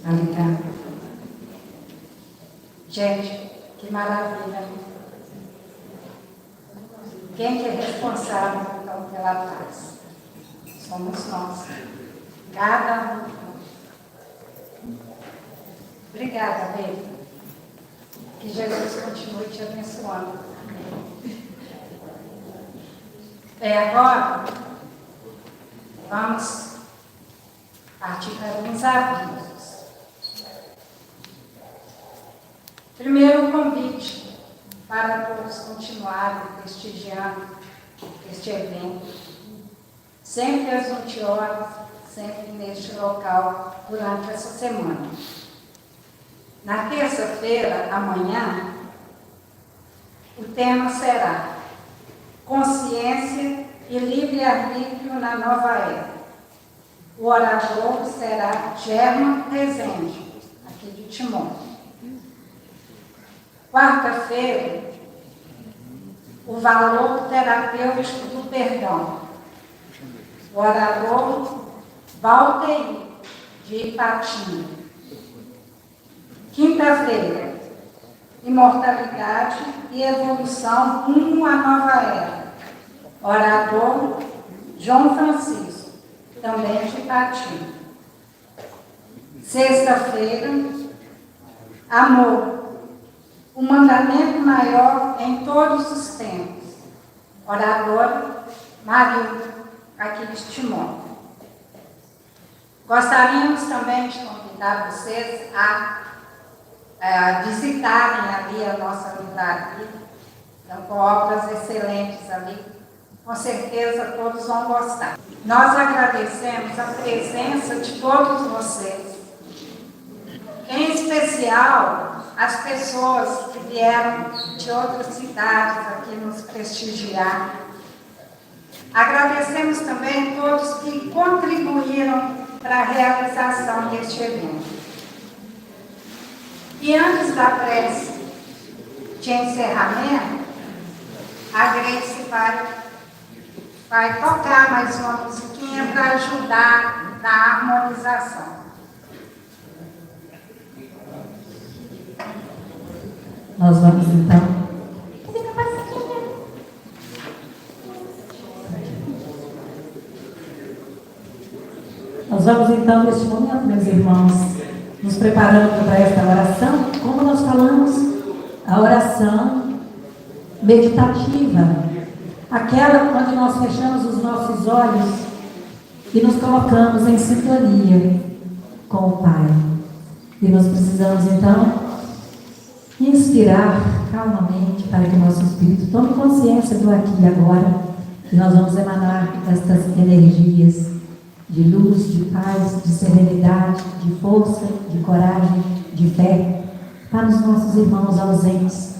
Speaker 1: Obrigada. Gente, que maravilha. Quem que é responsável, então, pela paz? Somos nós. Cada um de nós. Obrigada, Bê. Que Jesus continue te abençoando. Agora, vamos partir para uns avisos. Primeiro, um convite para todos continuarem prestigiando este evento, sempre às 20 horas, sempre neste local, durante essa semana. Na terça-feira, amanhã, o tema será Consciência e Livre-Arbítrio na Nova Era. O orador será German Rezende, aqui de Timóteo. Quarta-feira, o valor terapêutico do perdão. O orador Walter de Ipatinga. Quinta-feira, imortalidade e evolução rumo à nova era. Orador João Francisco, também de Ipatinga. Sexta-feira, amor. O mandamento maior em todos os tempos. Oradora Marilda, aqui de Timóteo. Gostaríamos também de convidar vocês a visitarem ali a nossa livraria. Então, com obras excelentes ali. Com certeza todos vão gostar. Nós agradecemos a presença de todos vocês. Em especial, as pessoas que vieram de outras cidades aqui nos prestigiar. Agradecemos também a todos que contribuíram para a realização deste evento. E antes da prece de encerramento, a Grace vai tocar mais uma musiquinha para ajudar na harmonização.
Speaker 2: Nós vamos então. Nós vamos então, neste momento, meus irmãos, nos preparando para esta oração. Como nós falamos, a oração meditativa, aquela onde nós fechamos os nossos olhos e nos colocamos em sintonia com o Pai. E nós precisamos então inspirar calmamente para que o nosso espírito tome consciência do aqui e agora, e nós vamos emanar estas energias de luz, de paz, de serenidade, de força, de coragem, de fé, para os nossos irmãos ausentes,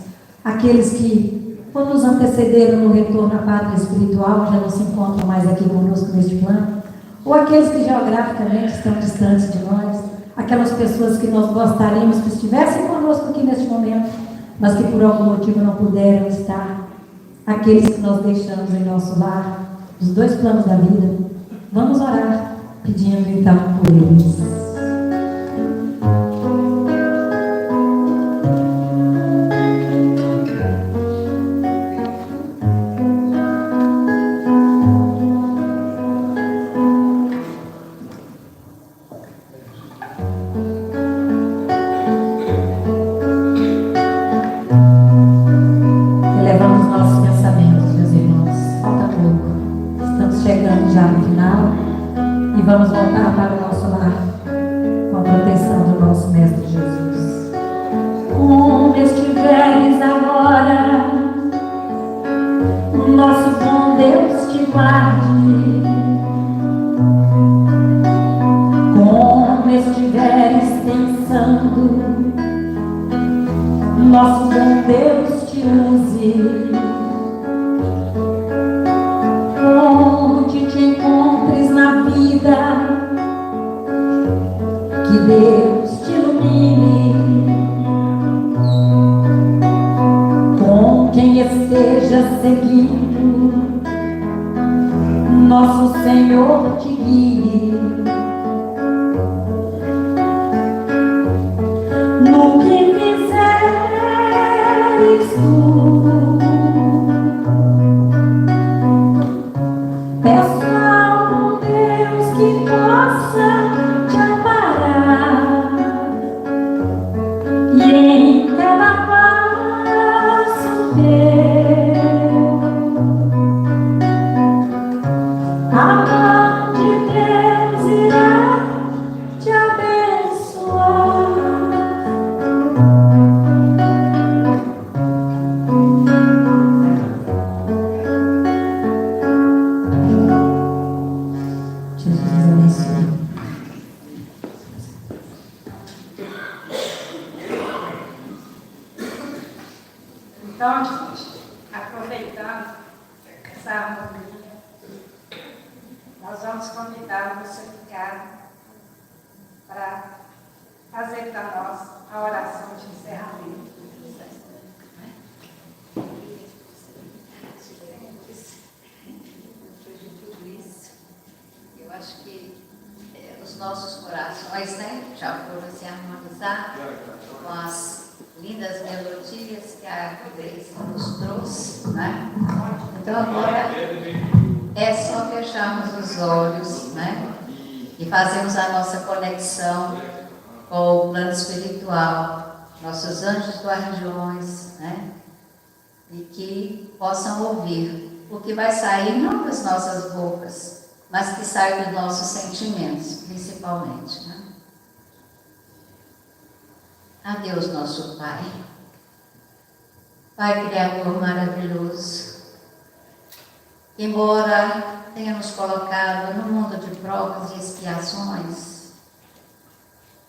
Speaker 2: aqueles que, por nos antecederam no retorno à pátria espiritual, já não se encontram mais aqui conosco neste plano, ou aqueles que geograficamente estão distantes de nós, aquelas pessoas que nós gostaríamos que estivessem conosco aqui neste momento, mas que por algum motivo não puderam estar, aqueles que nós deixamos em nosso lar, os dois planos da vida. Vamos orar, pedindo então por eles. Elevamos nossos pensamentos, meus irmãos. Falta pouco. Estamos chegando já no final e vamos voltar para o nosso lar com a proteção do nosso Mestre Jesus. Onde estiveres agora, o nosso bom Deus te guarde. Como estiveres pensando, nosso bom Deus te use. Onde te encontres na vida, que Deus te ilumine. Com quem esteja seguindo, nosso Senhor te guie. No que fizeres tu, peço ao Deus que possa te amparar, e em cada passo teu, a mão de Deus irá te abençoar. Jesus abençoe.
Speaker 1: Então, gente, aproveitando essa harmonia, nós vamos convidar você a ficar para fazer para nós a oração de encerramento.
Speaker 4: Eu acho que os nossos corações, né, já foram se harmonizar com as lindas melodias que a igreja nos trouxe, né? Então agora é só fecharmos os olhos, né, e fazermos a nossa conexão com o plano espiritual, nossos anjos guardiões, né, e que possam ouvir o que vai sair não das nossas bocas, mas que sai dos nossos sentimentos, principalmente, né? A Deus nosso Pai, Pai Criador maravilhoso, que embora tenha nos colocado no mundo de provas e expiações,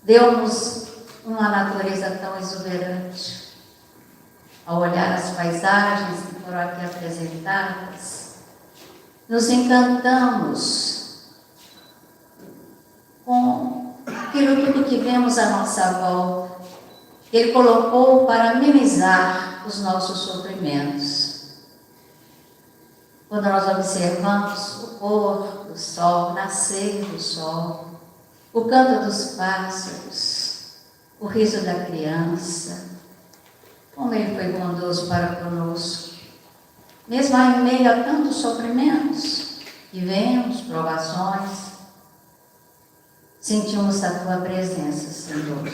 Speaker 4: deu-nos uma natureza tão exuberante. Ao olhar as paisagens que foram aqui apresentadas, nos encantamos com aquilo tudo que vemos à nossa volta. Ele colocou para amenizar os nossos sofrimentos. Quando nós observamos o pôr do sol, o nascer do sol, o canto dos pássaros, o riso da criança, como Ele foi bondoso para conosco. Mesmo em meio a tantos sofrimentos, vivemos provações, sentimos a Tua presença, Senhor,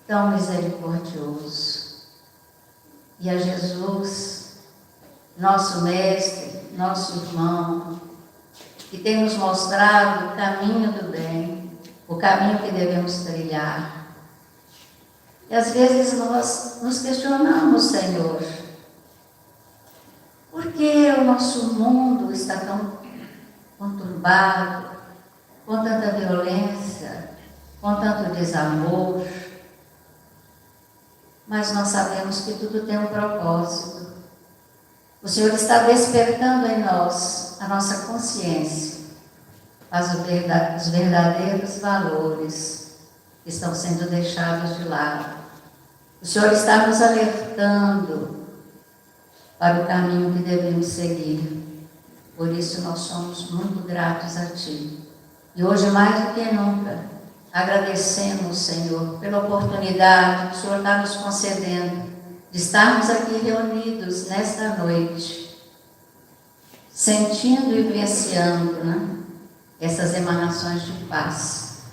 Speaker 4: tão misericordioso. E a Jesus, nosso Mestre, nosso irmão, que tem nos mostrado o caminho do bem, o caminho que devemos trilhar. E às vezes nós nos questionamos, Senhor, por que o nosso mundo está tão conturbado? conturbado, com tanta violência, com tanto desamor. Mas nós sabemos que tudo tem um propósito. O Senhor está despertando em nós a nossa consciência, os verdadeiros valores que estão sendo deixados de lado. O Senhor está nos alertando para o caminho que devemos seguir. Por isso nós somos muito gratos a Ti. E hoje, mais do que nunca, agradecemos, Senhor, pela oportunidade que o Senhor está nos concedendo de estarmos aqui reunidos nesta noite, sentindo e vivenciando, né, essas emanações de paz.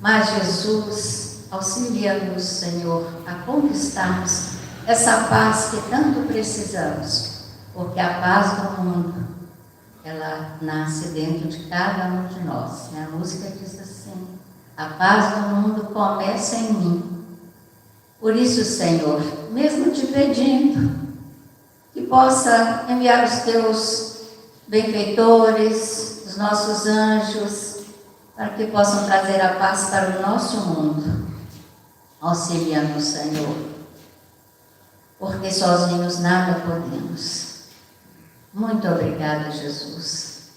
Speaker 4: Mas Jesus, auxilia-nos, Senhor, a conquistarmos essa paz que tanto precisamos, porque a paz do mundo, ela nasce dentro de cada um de nós. A música diz assim: a paz do mundo começa em mim. Por isso, Senhor, mesmo te pedindo que possa enviar os teus benfeitores, os nossos anjos, para que possam trazer a paz para o nosso mundo. Auxilia-nos, Senhor, porque sozinhos nada podemos. Muito obrigada, Jesus.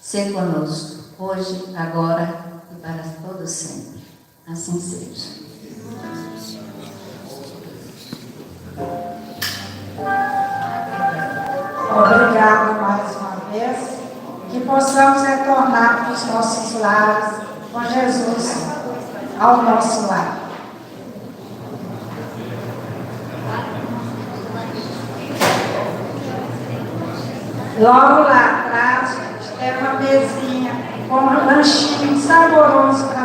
Speaker 4: Sê conosco, hoje, agora e para todo sempre. Assim seja.
Speaker 1: Obrigada mais uma vez. Que possamos retornar para os nossos lares com Jesus ao nosso lar. Logo lá atrás, gente, era uma mesinha com um lanchinho saboroso para